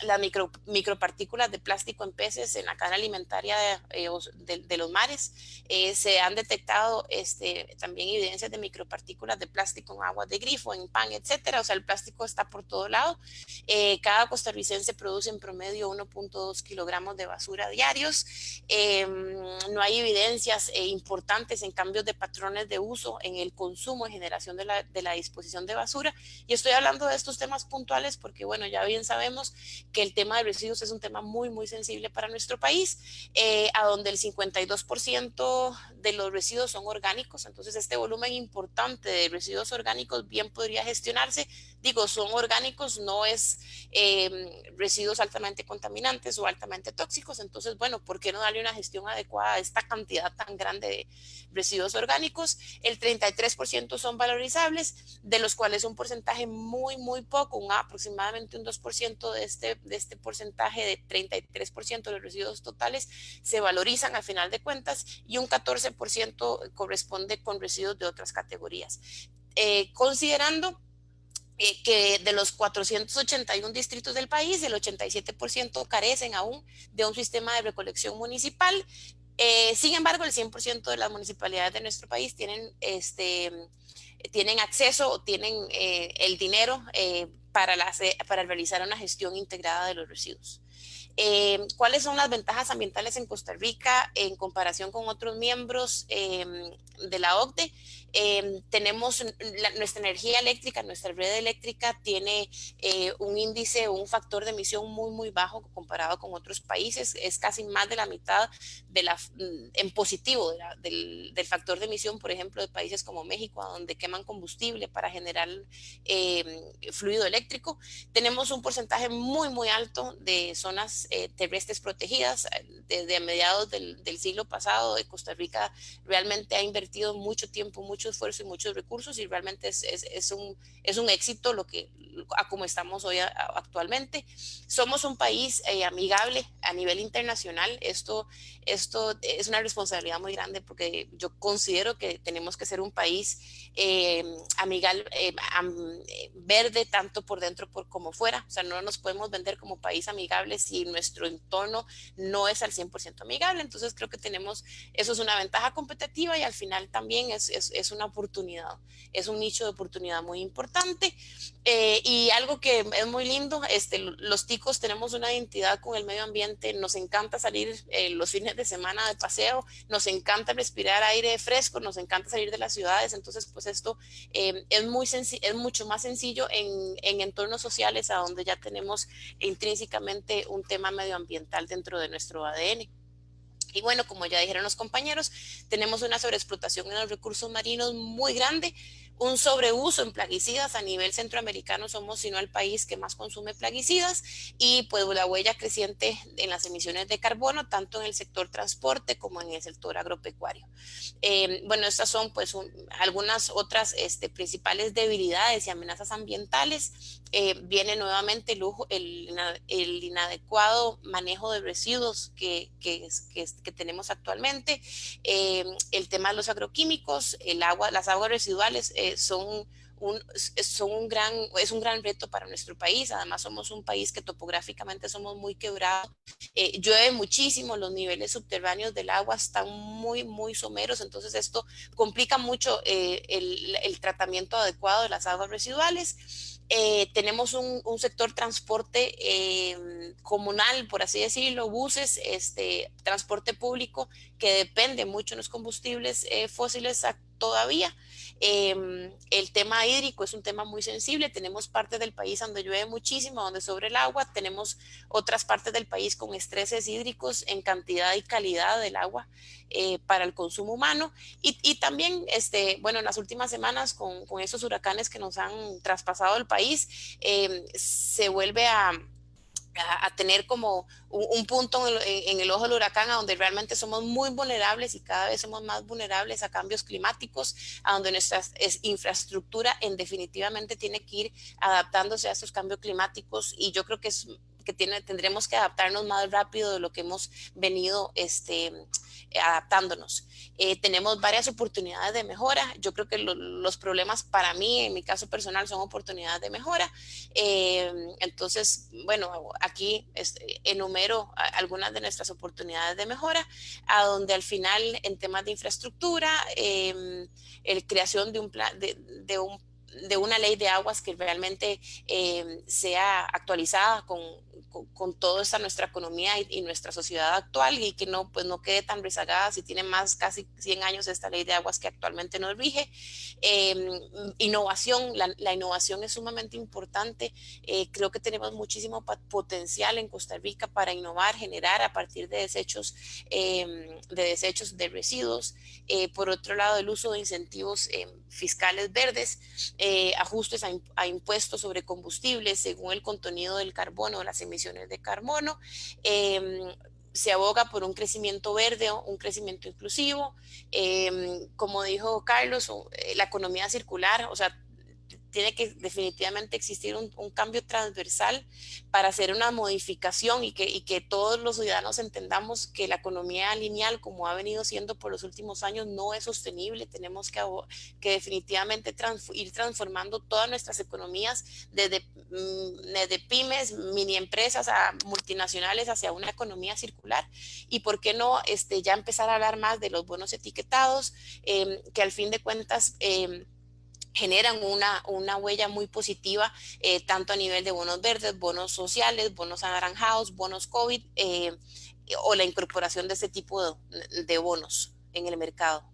las micropartículas de plástico en peces en la cadena alimentaria de los mares. Se han detectado también evidencias de micropartículas de plástico en aguas de grifo, en pan, etcétera. O sea, el plástico está por todo lado. Cada costarricense produce en promedio 1.2 kilogramos de basura diarios. No hay evidencias importantes en cambios de patrones de uso en el consumo y generación de la disposición de basura. Y estoy hablando de estos temas puntuales porque, bueno, ya bien sabemos que el tema de residuos es un tema muy, muy sensible para nuestro país, a donde el 52% de los residuos son orgánicos. Entonces, este volumen importante de residuos orgánicos bien podría gestionarse. Digo, son orgánicos, no es residuos altamente contaminantes o altamente tóxicos. Entonces, bueno, ¿por qué no darle una gestión adecuada a esta cantidad tan grande de residuos orgánicos? El 33% son valorizables, de los cuales un porcentaje muy, muy poco, aproximadamente un 2% de este porcentaje de 33% de los residuos totales se valorizan al final de cuentas, y un 14% corresponde con residuos de otras categorías. Considerando que de los 481 distritos del país, el 87% carecen aún de un sistema de recolección municipal. Sin embargo, el 100% de las municipalidades de nuestro país tienen acceso o tienen el dinero para realizar una gestión integrada de los residuos. ¿Cuáles son las ventajas ambientales en Costa Rica en comparación con otros miembros de la OCDE? Tenemos nuestra energía eléctrica, nuestra red eléctrica tiene un índice o un factor de emisión muy, muy bajo comparado con otros países. Es casi más de la mitad en positivo del factor de emisión, por ejemplo, de países como México, donde queman combustible para generar fluido eléctrico. Tenemos un porcentaje muy, muy alto de zonas terrestres protegidas. Desde mediados del siglo pasado, Costa Rica realmente ha invertido mucho tiempo, mucho esfuerzo y muchos recursos, y realmente es un éxito a como estamos hoy actualmente. Somos un país amigable a nivel internacional. Esto es una responsabilidad muy grande, porque yo considero que tenemos que ser un país amigable, verde, tanto por dentro como fuera. O sea, no nos podemos vender como país amigable si nuestro entorno no es al 100% amigable. Entonces creo que eso es una ventaja competitiva, y al final también es una oportunidad, es un nicho de oportunidad muy importante. Y algo que es muy lindo, los ticos tenemos una identidad con el medio ambiente. Nos encanta salir los fines de semana de paseo, nos encanta respirar aire fresco, nos encanta salir de las ciudades. Entonces, pues esto es mucho más sencillo en entornos sociales, a donde ya tenemos intrínsecamente un tema medioambiental dentro de nuestro ADN. Y bueno, como ya dijeron los compañeros, tenemos una sobreexplotación en los recursos marinos muy grande, un sobreuso en plaguicidas. A nivel centroamericano somos, si no, el país que más consume plaguicidas, y pues la huella creciente en las emisiones de carbono, tanto en el sector transporte como en el sector agropecuario. Bueno, estas son pues algunas otras principales debilidades y amenazas ambientales. Viene nuevamente el inadecuado manejo de residuos que tenemos actualmente. El tema de los agroquímicos, las aguas residuales es un gran reto para nuestro país. Además, somos un país que topográficamente somos muy quebrados. Llueve muchísimo, los niveles subterráneos del agua están muy, muy someros. Entonces esto complica mucho el tratamiento adecuado de las aguas residuales. Tenemos un sector transporte comunal, por así decirlo, buses, transporte público, que depende mucho de los combustibles fósiles todavía. El tema hídrico es un tema muy sensible. Tenemos partes del país donde llueve muchísimo, donde sobre el agua. Tenemos otras partes del país con estreses hídricos en cantidad y calidad del agua para el consumo humano. Y también, bueno, en las últimas semanas, con esos huracanes que nos han traspasado el país, se vuelve a tener como un punto en el ojo del huracán, a donde realmente somos muy vulnerables, y cada vez somos más vulnerables a cambios climáticos, a donde nuestra infraestructura definitivamente tiene que ir adaptándose a estos cambios climáticos. Y yo creo que tendremos que adaptarnos más rápido de lo que hemos venido adaptándonos. Tenemos varias oportunidades de mejora. Yo creo que los problemas, para mí, en mi caso personal, son oportunidades de mejora. Entonces, bueno, aquí enumero algunas de nuestras oportunidades de mejora, a donde al final, en temas de infraestructura, creación de un plan, de una ley de aguas que realmente sea actualizada con toda nuestra economía y nuestra sociedad actual, y que no quede tan rezagada si tiene casi 100 años esta ley de aguas que actualmente nos rige. Innovación, la innovación es sumamente importante. Creo que tenemos muchísimo potencial en Costa Rica para innovar, generar a partir de desechos de residuos. Por otro lado, el uso de incentivos fiscales verdes, ajustes a impuestos sobre combustibles según el contenido del carbono o las emisiones de carbono. se aboga por un crecimiento verde, un crecimiento inclusivo, como dijo Carlos, la economía circular, o sea, tiene que definitivamente existir un cambio transversal para hacer una modificación y que todos los ciudadanos entendamos que la economía lineal, como ha venido siendo por los últimos años, no es sostenible. Tenemos que definitivamente ir transformando todas nuestras economías desde pymes, mini empresas a multinacionales hacia una economía circular. Y por qué no ya empezar a hablar más de los bonos etiquetados, que al fin de cuentas generan una huella muy positiva, tanto a nivel de bonos verdes, bonos sociales, bonos anaranjados, bonos COVID, o la incorporación de este tipo de bonos en el mercado.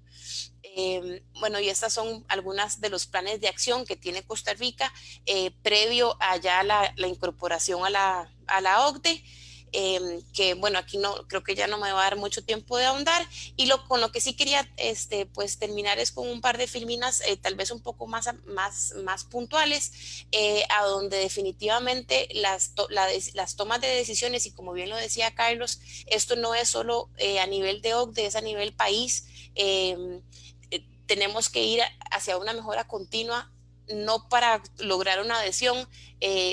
Bueno, y estas son algunas de los planes de acción que tiene Costa Rica previo a ya la incorporación a la OCDE. Que bueno, aquí no creo que ya no me va a dar mucho tiempo de ahondar, y con lo que sí quería pues terminar es con un par de filminas tal vez un poco más puntuales, a donde definitivamente las tomas de decisiones, y como bien lo decía Carlos, esto no es solo a nivel de OCDE, es a nivel país. Tenemos que ir hacia una mejora continua, no para lograr una adhesión,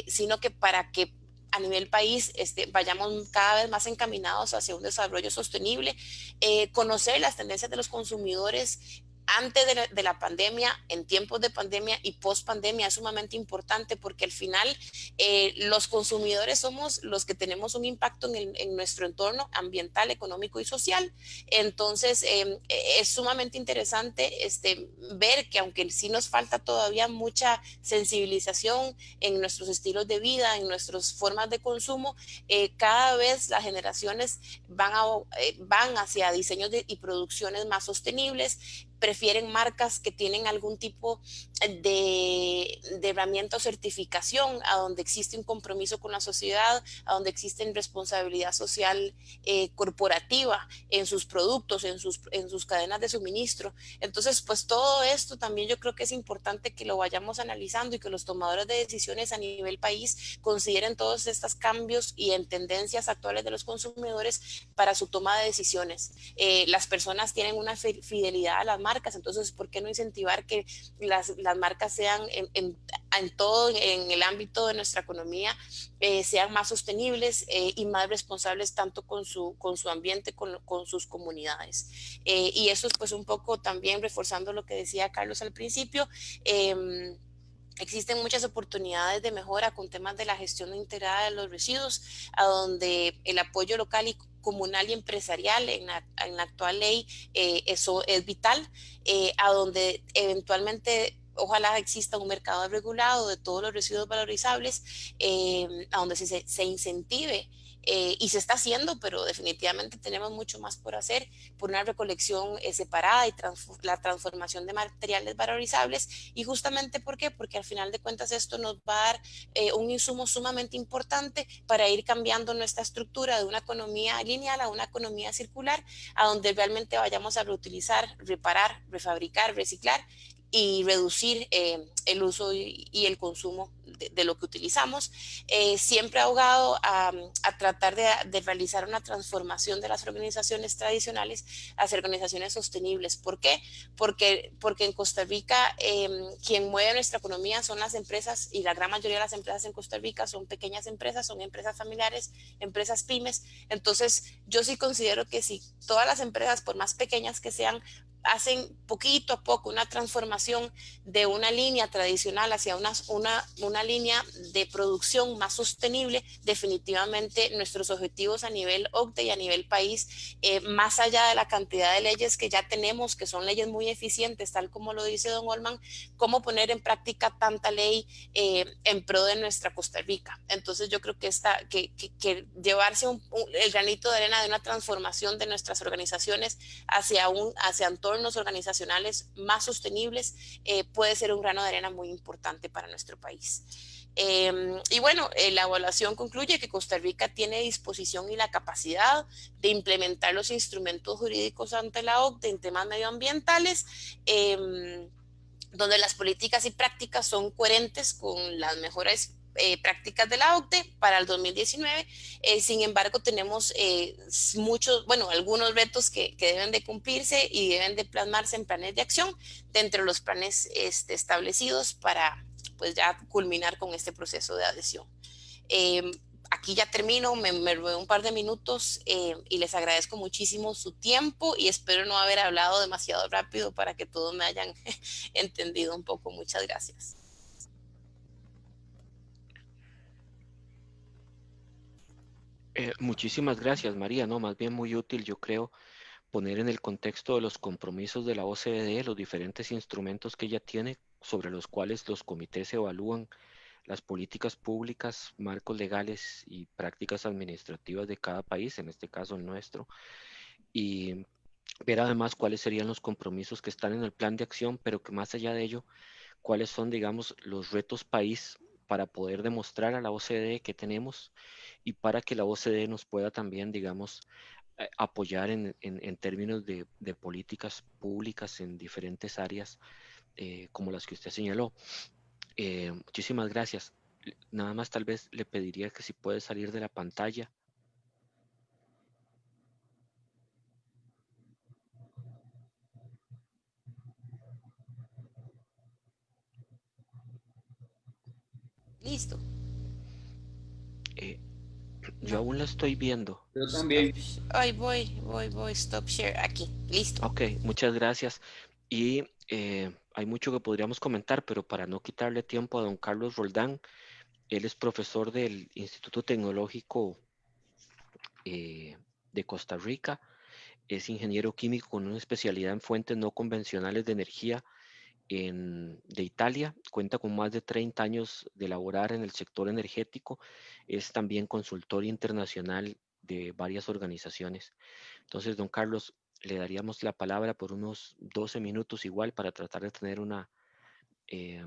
sino que para que a nivel país vayamos cada vez más encaminados hacia un desarrollo sostenible, conocer las tendencias de los consumidores antes de la pandemia, en tiempos de pandemia y post pandemia es sumamente importante, porque al final los consumidores somos los que tenemos un impacto en nuestro entorno ambiental, económico y social. Entonces es sumamente interesante ver que aunque sí nos falta todavía mucha sensibilización en nuestros estilos de vida, en nuestras formas de consumo, cada vez las generaciones van hacia diseños y producciones más sostenibles, prefieren marcas que tienen algún tipo de herramienta o certificación, a donde existe un compromiso con la sociedad, a donde existe responsabilidad social corporativa en sus productos, en sus cadenas de suministro. Entonces, pues todo esto también yo creo que es importante que lo vayamos analizando y que los tomadores de decisiones a nivel país consideren todos estos cambios y en tendencias actuales de los consumidores para su toma de decisiones. Las personas tienen una fidelidad a las marcas, entonces ¿por qué no incentivar que las marcas sean en todo, en el ámbito de nuestra economía, sean más sostenibles y más responsables tanto con su ambiente, con sus comunidades? Y eso es pues un poco también reforzando lo que decía Carlos al principio. Existen muchas oportunidades de mejora con temas de la gestión integrada de los residuos, a donde el apoyo local y comunal y empresarial en la actual ley, eso es vital, a donde eventualmente ojalá exista un mercado regulado de todos los residuos valorizables, a donde se incentive. Y se está haciendo, pero definitivamente tenemos mucho más por hacer, por una recolección separada y la transformación de materiales valorizables. Y justamente ¿por qué? Porque al final de cuentas esto nos va a dar un insumo sumamente importante para ir cambiando nuestra estructura de una economía lineal a una economía circular, a donde realmente vayamos a reutilizar, reparar, refabricar, reciclar y reducir el uso y el consumo de lo que utilizamos, siempre abogado a tratar de realizar una transformación de las organizaciones tradicionales hacia organizaciones sostenibles. ¿Por qué? Porque en Costa Rica quien mueve nuestra economía son las empresas, y la gran mayoría de las empresas en Costa Rica son pequeñas empresas, son empresas familiares, empresas pymes. Entonces yo sí considero que si todas las empresas, por más pequeñas que sean, hacen poquito a poco una transformación de una línea tradicional hacia una línea de producción más sostenible, definitivamente nuestros objetivos a nivel OCDE y a nivel país, más allá de la cantidad de leyes que ya tenemos, que son leyes muy eficientes, tal como lo dice don Olman, cómo poner en práctica tanta ley en pro de nuestra Costa Rica. Entonces yo creo que que llevarse el granito de arena de una transformación de nuestras organizaciones hacia entornos organizacionales más sostenibles puede ser un grano de arena muy importante para nuestro país. Y bueno, la evaluación concluye que Costa Rica tiene disposición y la capacidad de implementar los instrumentos jurídicos ante la OCDE en temas medioambientales, donde las políticas y prácticas son coherentes con las mejores prácticas de la OCDE para el 2019. Sin embargo, tenemos muchos, bueno, algunos retos que deben de cumplirse y deben de plasmarse en planes de acción dentro de los planes establecidos para pues ya culminar con este proceso de adhesión. Aquí ya termino, me robé un par de minutos y les agradezco muchísimo su tiempo y espero no haber hablado demasiado rápido para que todos me hayan entendido un poco. Muchas gracias. Muchísimas gracias, María. No, más bien muy útil, yo creo, poner en el contexto de los compromisos de la OCDE los diferentes instrumentos que ella tiene sobre los cuales los comités evalúan las políticas públicas, marcos legales y prácticas administrativas de cada país, en este caso el nuestro, y ver además cuáles serían los compromisos que están en el plan de acción, pero que más allá de ello, cuáles son, digamos, los retos país para poder demostrar a la OCDE que tenemos y para que la OCDE nos pueda también, digamos, apoyar en términos de políticas públicas en diferentes áreas como las que usted señaló. Muchísimas gracias. Nada más tal vez le pediría que si puede salir de la pantalla. Listo. Yo No. aún la estoy viendo. Yo también. Ay, voy, stop share. Aquí, listo. Ok, muchas gracias. Y hay mucho que podríamos comentar, pero para no quitarle tiempo a don Carlos Roldán, él es profesor del Instituto Tecnológico de Costa Rica, es ingeniero químico con una especialidad en fuentes no convencionales de energía de Italia, cuenta con más de 30 años de laborar en el sector energético, es también consultor internacional de varias organizaciones. Entonces, don Carlos, le daríamos la palabra por unos 12 minutos igual para tratar de tener eh,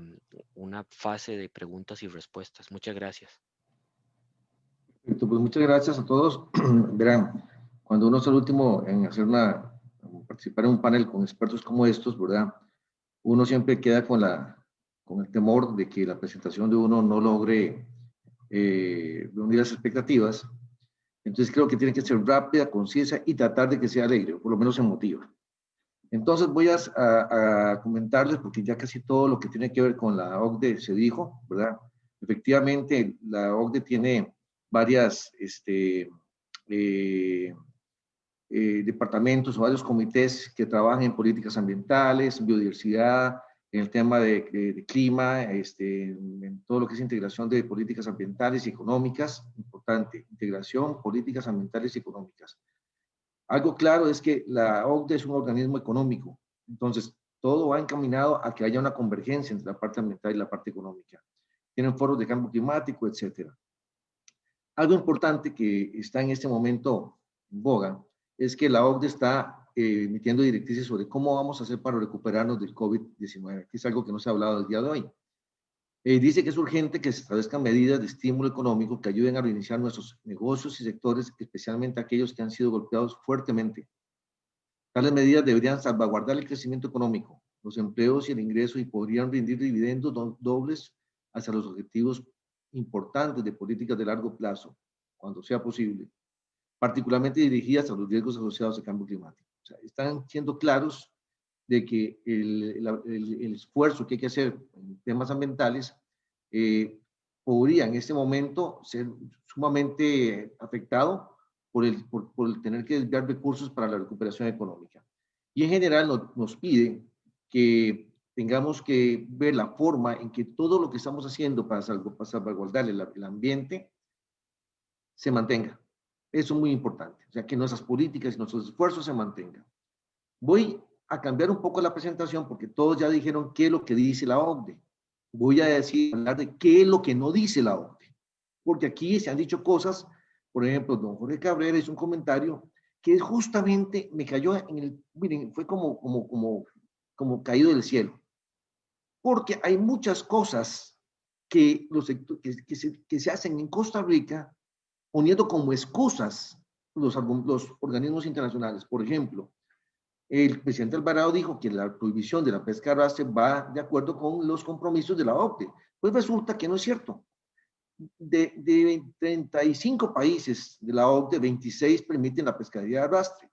una fase de preguntas y respuestas. Muchas gracias. Perfecto, pues muchas gracias a todos. Verán, cuando uno es el último en participar en un panel con expertos como estos, ¿verdad? Uno siempre queda con el temor de que la presentación de uno no logre reunir las expectativas. Entonces creo que tiene que ser rápida, concisa y tratar de que sea alegre, o por lo menos emotiva. Entonces voy a comentarles, porque ya casi todo lo que tiene que ver con la OCDE se dijo, ¿verdad? Efectivamente, la OCDE tiene varias departamentos o varios comités que trabajan en políticas ambientales, biodiversidad, en el tema de clima, en todo lo que es integración de políticas ambientales y económicas. Importante, integración, políticas ambientales y económicas. Algo claro es que la OCDE es un organismo económico, entonces todo va encaminado a que haya una convergencia entre la parte ambiental y la parte económica. Tienen foros de cambio climático, etcétera. Algo importante que está en este momento en boga es que la OCDE está emitiendo directrices sobre cómo vamos a hacer para recuperarnos del COVID-19, que es algo que no se ha hablado el día de hoy. Dice que es urgente que se establezcan medidas de estímulo económico que ayuden a reiniciar nuestros negocios y sectores, especialmente aquellos que han sido golpeados fuertemente. Tales medidas deberían salvaguardar el crecimiento económico, los empleos y el ingreso y podrían rendir dividendos dobles hacia los objetivos importantes de políticas de largo plazo, cuando sea posible, particularmente dirigidas a los riesgos asociados al cambio climático. O sea, están siendo claros de que el esfuerzo que hay que hacer en temas ambientales podría en este momento ser sumamente afectado por el tener que desviar recursos para la recuperación económica. Y en general nos pide que tengamos que ver la forma en que todo lo que estamos haciendo para salvaguardar el ambiente se mantenga. Eso es muy importante, o sea, que nuestras políticas y nuestros esfuerzos se mantengan. Voy a cambiar un poco la presentación porque todos ya dijeron qué es lo que dice la OCDE. Voy a hablar de qué es lo que no dice la OCDE, porque aquí se han dicho cosas, por ejemplo, don Jorge Cabrera hizo un comentario que justamente me cayó miren, fue como caído del cielo, porque hay muchas cosas que se hacen en Costa Rica poniendo como excusas los organismos internacionales. Por ejemplo, el presidente Alvarado dijo que la prohibición de la pesca arrastre va de acuerdo con los compromisos de la OCDE. Pues resulta que no es cierto. De 35 países de la OCDE, 26 permiten la pescadería de arrastre.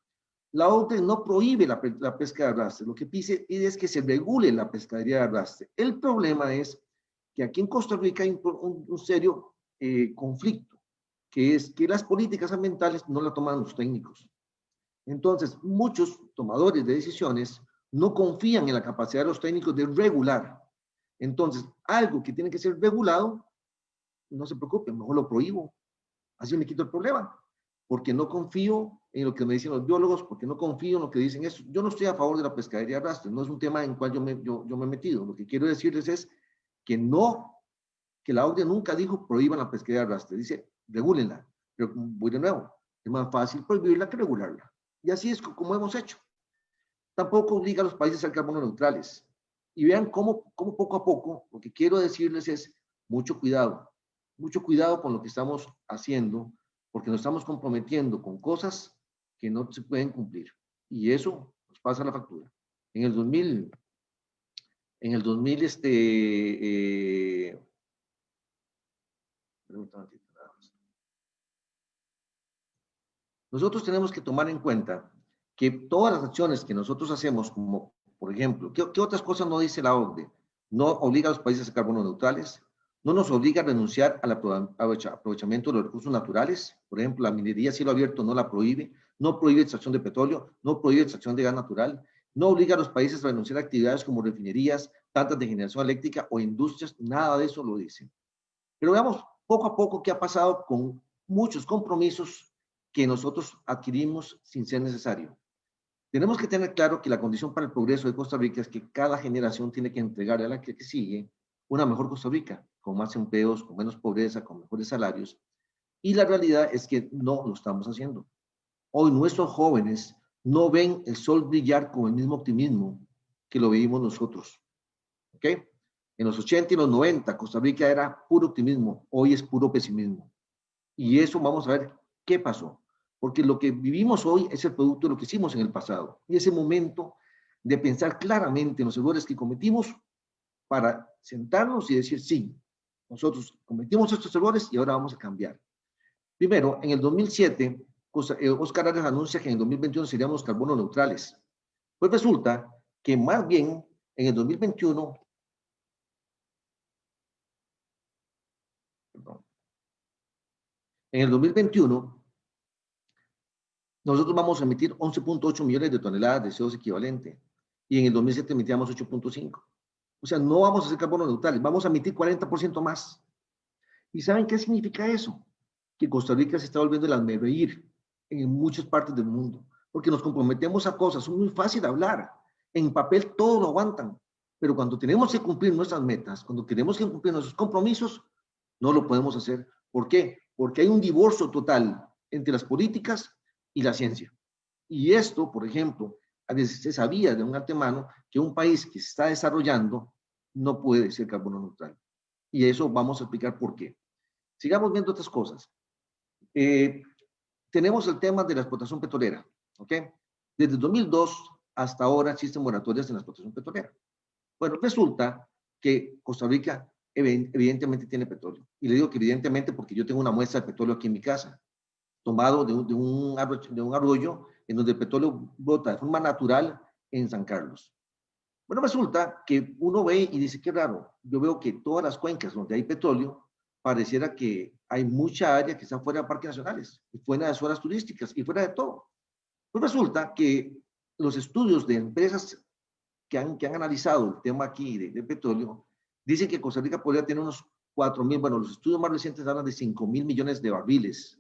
La OCDE no prohíbe la pesca de arrastre, lo que pide es que se regule la pescadería de arrastre. El problema es que aquí en Costa Rica hay un serio conflicto, que es que las políticas ambientales no la toman los técnicos. Entonces, muchos tomadores de decisiones no confían en la capacidad de los técnicos de regular. Entonces, algo que tiene que ser regulado, no se preocupen, mejor lo prohíbo. Así me quito el problema. Porque no confío en lo que me dicen los biólogos, porque no confío en lo que dicen eso. Yo no estoy a favor de la pescadería de arrastre, no es un tema en el cual yo me he metido. Lo que quiero decirles es que la OCDE nunca dijo prohíban la pescadería de arrastre, dice regúlenla. Pero voy de nuevo, es más fácil prohibirla que regularla. Y así es como hemos hecho. Tampoco obliga a los países a ser carbono neutrales. Y vean cómo poco a poco, lo que quiero decirles es mucho cuidado con lo que estamos haciendo, porque nos estamos comprometiendo con cosas que no se pueden cumplir. Y eso nos pasa la factura. En el 2000, nosotros tenemos que tomar en cuenta que todas las acciones que nosotros hacemos, como por ejemplo, ¿qué otras cosas no dice la OCDE? No obliga a los países a ser carbono neutrales, no nos obliga a renunciar al aprovechamiento de los recursos naturales. Por ejemplo, la minería a cielo abierto no la prohíbe, no prohíbe extracción de petróleo, no prohíbe extracción de gas natural, no obliga a los países a renunciar a actividades como refinerías, plantas de generación eléctrica o industrias, nada de eso lo dice. Pero veamos poco a poco qué ha pasado con muchos compromisos que nosotros adquirimos sin ser necesario. Tenemos que tener claro que la condición para el progreso de Costa Rica es que cada generación tiene que entregarle a la que sigue una mejor Costa Rica, con más empleos, con menos pobreza, con mejores salarios. Y la realidad es que no lo estamos haciendo. Hoy nuestros jóvenes no ven el sol brillar con el mismo optimismo que lo veíamos nosotros. ¿Ok? En los 80 y los 90, Costa Rica era puro optimismo, hoy es puro pesimismo. Y eso vamos a ver qué pasó. Porque lo que vivimos hoy es el producto de lo que hicimos en el pasado. Y ese momento de pensar claramente en los errores que cometimos para sentarnos y decir, sí, nosotros cometimos estos errores y ahora vamos a cambiar. Primero, en el 2007, Oscar Arias anuncia que en el 2021 seríamos carbono neutrales. Pues resulta que más bien en el 2021, nosotros vamos a emitir 11.8 millones de toneladas de CO2 equivalente y en el 2007 emitíamos 8.5. O sea, no vamos a ser carbono neutrales, vamos a emitir 40% más. ¿Y saben qué significa eso? Que Costa Rica se está volviendo el hazmerreír en muchas partes del mundo, porque nos comprometemos a cosas, es muy fácil hablar, en papel todo lo aguantan, pero cuando tenemos que cumplir nuestras metas, cuando tenemos que cumplir nuestros compromisos, no lo podemos hacer. ¿Por qué? Porque hay un divorcio total entre las políticas y la ciencia. Y esto, por ejemplo, a veces se sabía de un antemano que un país que se está desarrollando no puede ser carbono neutral. Y eso vamos a explicar por qué. Sigamos viendo otras cosas. Tenemos el tema de la explotación petrolera, ¿ok? Desde 2002 hasta ahora existen moratorias en la explotación petrolera. Bueno, resulta que Costa Rica evidentemente tiene petróleo. Y le digo que evidentemente porque yo tengo una muestra de petróleo aquí en mi casa, tomado de un arroyo en donde el petróleo brota de forma natural en San Carlos. Bueno, resulta que uno ve y dice, qué raro, yo veo que todas las cuencas donde hay petróleo, pareciera que hay mucha área que está fuera de parques nacionales, y fuera de zonas turísticas, y fuera de todo. Pues resulta que los estudios de empresas que han analizado el tema aquí de petróleo, dicen que Costa Rica podría tener unos 4.000, bueno, los estudios más recientes hablan de 5.000 millones de barriles,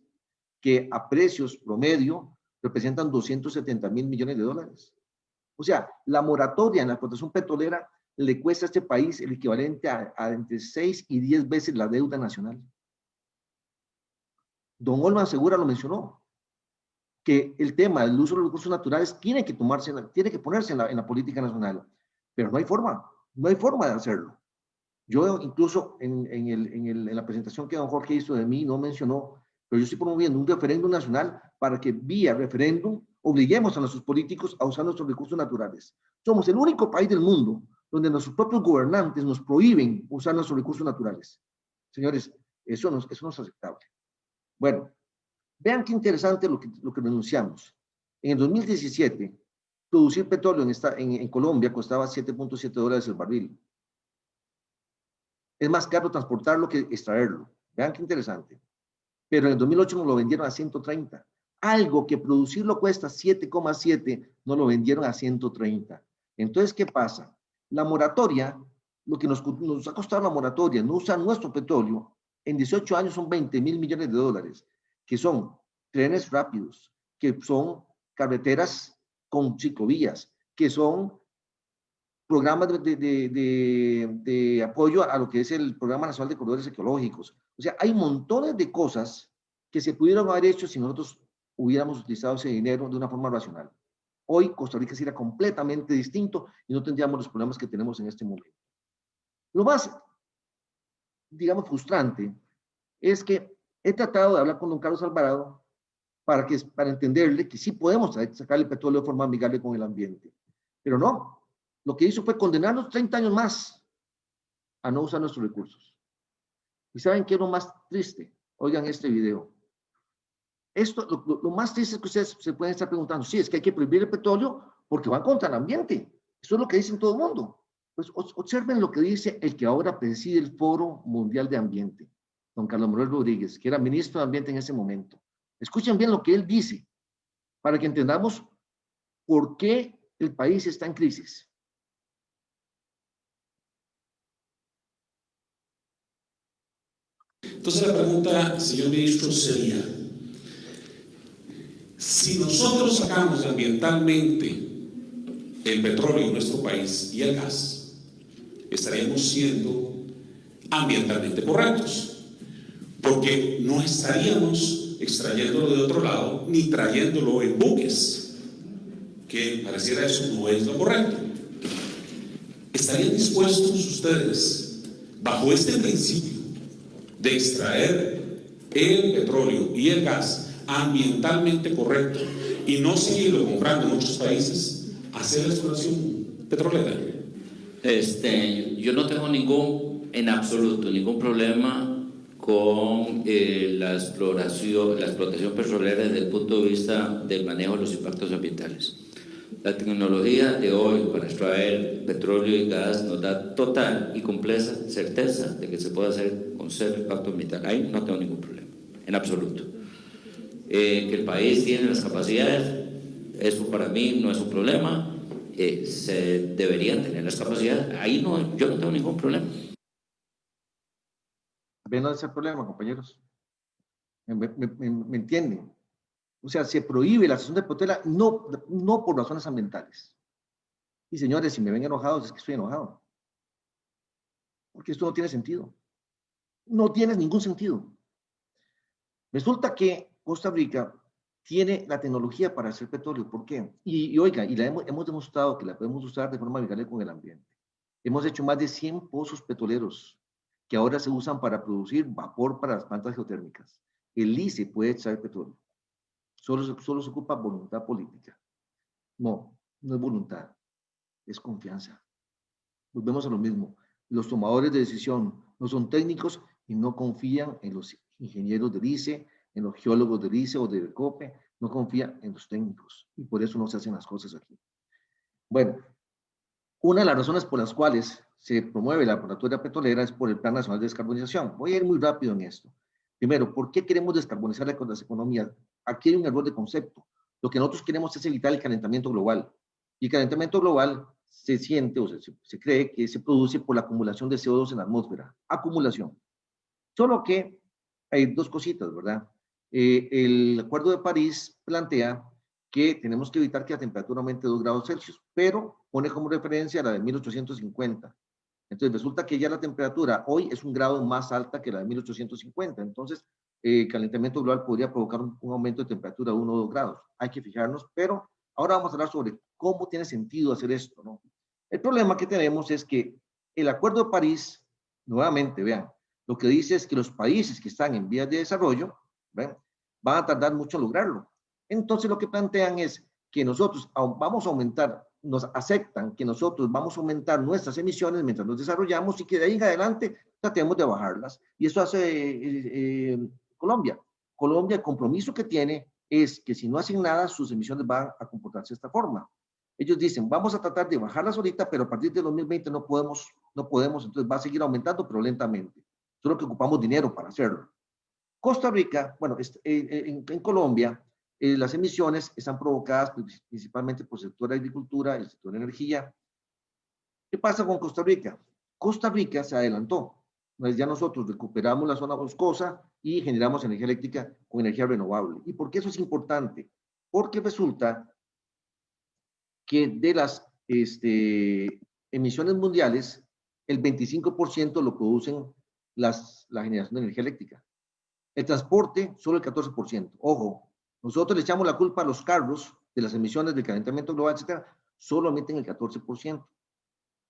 que a precios promedio representan 270.000 millones de dólares. O sea, la moratoria en la explotación petrolera le cuesta a este país el equivalente a entre 6 y 10 veces la deuda nacional. Don Olman Segura lo mencionó, que el tema del uso de los recursos naturales tiene que ponerse en la política nacional, pero no hay forma de hacerlo. Yo incluso en la presentación que don Jorge hizo de mí no mencionó, pero yo estoy promoviendo un referéndum nacional para que vía referéndum obliguemos a nuestros políticos a usar nuestros recursos naturales. Somos el único país del mundo donde nuestros propios gobernantes nos prohíben usar nuestros recursos naturales. Señores, Eso no es aceptable. Bueno, vean qué interesante lo que denunciamos. En el 2017, producir petróleo en Colombia costaba $7.7 el barril. Es más caro transportarlo que extraerlo. Vean qué interesante. Pero en el 2008 nos lo vendieron a 130. Algo que producirlo cuesta 7,7, nos lo vendieron a 130. Entonces, ¿qué pasa? La moratoria, lo que nos ha costado la moratoria, no usar nuestro petróleo, en 18 años son $20,000 millones, que son trenes rápidos, que son carreteras con ciclovías, que son programas de apoyo a lo que es el Programa Nacional de Corredores Ecológicos. O sea, hay montones de cosas que se pudieron haber hecho si nosotros hubiéramos utilizado ese dinero de una forma racional. Hoy Costa Rica sería completamente distinto y no tendríamos los problemas que tenemos en este momento. Lo más, digamos, frustrante es que he tratado de hablar con don Carlos Alvarado para entenderle que sí podemos sacar el petróleo de forma amigable con el ambiente. Pero no, lo que hizo fue condenarnos 30 años más a no usar nuestros recursos. ¿Y saben qué es lo más triste? Oigan este video. Esto, lo más triste es que ustedes se pueden estar preguntando, sí, es que hay que prohibir el petróleo porque van contra el ambiente. Eso es lo que dicen todo el mundo. Pues observen lo que dice el que ahora preside el Foro Mundial de Ambiente, don Carlos Manuel Rodríguez, que era ministro de Ambiente en ese momento. Escuchen bien lo que él dice, para que entendamos por qué el país está en crisis. Entonces la pregunta, señor ministro, sería, si nosotros sacamos ambientalmente el petróleo en nuestro país y el gas, estaríamos siendo ambientalmente correctos, porque no estaríamos extrayéndolo de otro lado ni trayéndolo en buques, que pareciera eso no es lo correcto. ¿Estarían dispuestos ustedes, bajo este principio, de extraer el petróleo y el gas ambientalmente correcto y no seguirlo comprando en otros países, hacer la exploración petrolera? Yo no tengo en absoluto ningún problema con la explotación petrolera desde el punto de vista del manejo de los impactos ambientales. La tecnología de hoy para extraer petróleo y gas nos da total y completa certeza de que se puede hacer con cero impacto ambiental. Ahí no tengo ningún problema, en absoluto. Que el país tiene las capacidades, eso para mí no es un problema. Se deberían tener las capacidades. Ahí no, yo no tengo ningún problema. ¿Ven ese problema, compañeros? ¿Me entienden? O sea, se prohíbe la extracción de petróleo no por razones ambientales. Y señores, si me ven enojados, es que estoy enojado. Porque esto no tiene sentido. No tiene ningún sentido. Resulta que Costa Rica tiene la tecnología para hacer petróleo. ¿Por qué? Y oiga, hemos demostrado que la podemos usar de forma amigable con el ambiente. Hemos hecho más de 100 pozos petroleros que ahora se usan para producir vapor para las plantas geotérmicas. El ICE puede extraer petróleo. Solo se ocupa voluntad política. No es voluntad, es confianza. Volvemos a lo mismo. Los tomadores de decisión no son técnicos y no confían en los ingenieros del ICE, en los geólogos del ICE o del COPE, no confían en los técnicos. Y por eso no se hacen las cosas aquí. Bueno, una de las razones por las cuales se promueve la moratoria petrolera es por el Plan Nacional de Descarbonización. Voy a ir muy rápido en esto. Primero, ¿por qué queremos descarbonizar las economías? Aquí hay un error de concepto. Lo que nosotros queremos es evitar el calentamiento global. Y el calentamiento global se siente o se cree que se produce por la acumulación de CO2 en la atmósfera. Acumulación. Solo que hay dos cositas, ¿verdad? El Acuerdo de París plantea que tenemos que evitar que la temperatura aumente 2 grados Celsius, pero pone como referencia la de 1850. Entonces resulta que ya la temperatura hoy es 1 grado más alta que la de 1850. Entonces, calentamiento global podría provocar un aumento de temperatura de 1 o 2 grados. Hay que fijarnos, pero ahora vamos a hablar sobre cómo tiene sentido hacer esto, ¿no? El problema que tenemos es que el Acuerdo de París, nuevamente, vean, lo que dice es que los países que están en vías de desarrollo, ¿ven?, van a tardar mucho en lograrlo. Entonces lo que plantean es que nosotros vamos a aumentar, nos aceptan que nosotros vamos a aumentar nuestras emisiones mientras nos desarrollamos y que de ahí en adelante tratemos de bajarlas. Y eso hace Colombia. Colombia, el compromiso que tiene es que si no hacen nada, sus emisiones van a comportarse de esta forma. Ellos dicen, vamos a tratar de bajarlas ahorita, pero a partir de 2020 no podemos, entonces va a seguir aumentando, pero lentamente. Solo que ocupamos dinero para hacerlo. Costa Rica, bueno, en Colombia, las emisiones están provocadas principalmente por el sector de agricultura, el sector de energía. ¿Qué pasa con Costa Rica? Costa Rica se adelantó. Ya nosotros recuperamos la zona boscosa y generamos energía eléctrica con energía renovable. ¿Y por qué eso es importante? Porque resulta que de las emisiones mundiales, el 25% lo producen la generación de energía eléctrica. El transporte, solo el 14%. Ojo, nosotros le echamos la culpa a los carros de las emisiones del calentamiento global, etcétera, solo emiten el 14%.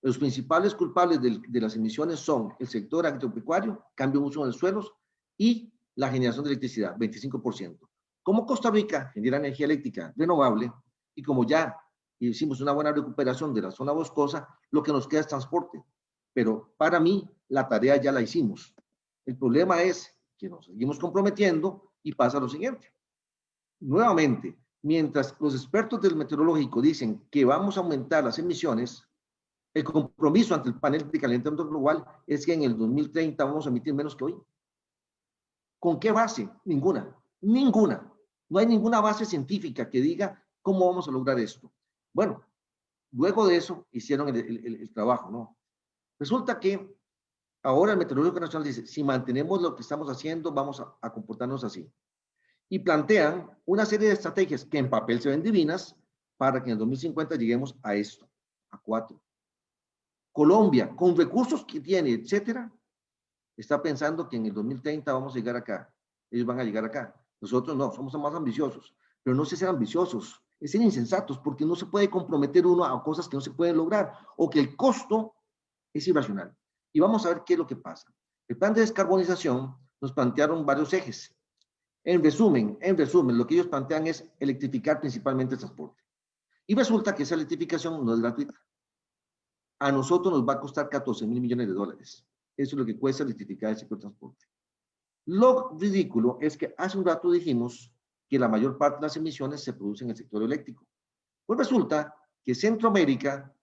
Los principales culpables de las emisiones son el sector agropecuario, cambio de uso de los suelos y la generación de electricidad, 25%. Como Costa Rica genera energía eléctrica renovable y como ya hicimos una buena recuperación de la zona boscosa, lo que nos queda es transporte. Pero para mí, la tarea ya la hicimos. El problema es que nos seguimos comprometiendo y pasa lo siguiente. Nuevamente, mientras los expertos del meteorológico dicen que vamos a aumentar las emisiones, el compromiso ante el panel de calentamiento global es que en el 2030 vamos a emitir menos que hoy. ¿Con qué base? Ninguna. Ninguna. No hay ninguna base científica que diga cómo vamos a lograr esto. Bueno, luego de eso hicieron el trabajo, ¿no? Resulta que ahora el Meteorológico Nacional dice, si mantenemos lo que estamos haciendo, vamos a comportarnos así. Y plantean una serie de estrategias que en papel se ven divinas para que en el 2050 lleguemos a esto, a 4. Colombia, con recursos que tiene, etcétera, está pensando que en el 2030 vamos a llegar acá. Ellos van a llegar acá. Nosotros no, somos más ambiciosos. Pero no sé ser ambiciosos, es ser insensatos, porque no se puede comprometer uno a cosas que no se pueden lograr o que el costo es irracional. Y vamos a ver qué es lo que pasa. El plan de descarbonización nos plantearon varios ejes. En resumen, lo que ellos plantean es electrificar principalmente el transporte. Y resulta que esa electrificación no es gratuita. A nosotros nos va a costar 14.000 millones de dólares. Eso es lo que cuesta electrificar el sector de transporte. Lo ridículo es que hace un rato dijimos que la mayor parte de las emisiones se producen en el sector eléctrico. Pues resulta que Centroamérica,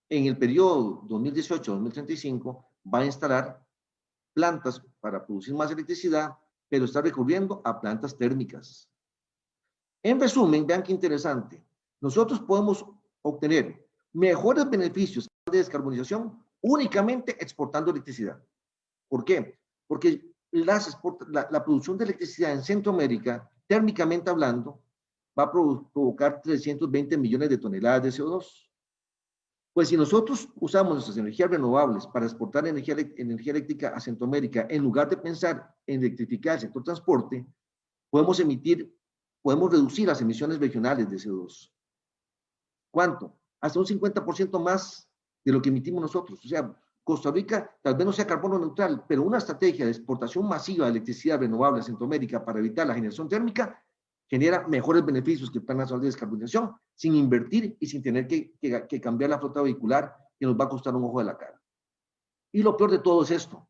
en el periodo 2018-2035, va a instalar plantas para producir más electricidad, pero está recurriendo a plantas térmicas. En resumen, vean qué interesante. Nosotros podemos obtener mejores beneficios de descarbonización únicamente exportando electricidad. ¿Por qué? Porque la producción de electricidad en Centroamérica, térmicamente hablando, va a provocar 320 millones de toneladas de CO2. Pues si nosotros usamos nuestras energías renovables para exportar energía eléctrica a Centroamérica, en lugar de pensar en electrificar el sector transporte, podemos reducir las emisiones regionales de CO2. ¿Cuánto? Hasta un 50% más de lo que emitimos nosotros. O sea, Costa Rica tal vez no sea carbono neutral, pero una estrategia de exportación masiva de electricidad renovable a Centroamérica para evitar la generación térmica genera mejores beneficios que el Plan Nacional de Descarbonización, sin invertir y sin tener que cambiar la flota vehicular, que nos va a costar un ojo de la cara. Y lo peor de todo es esto.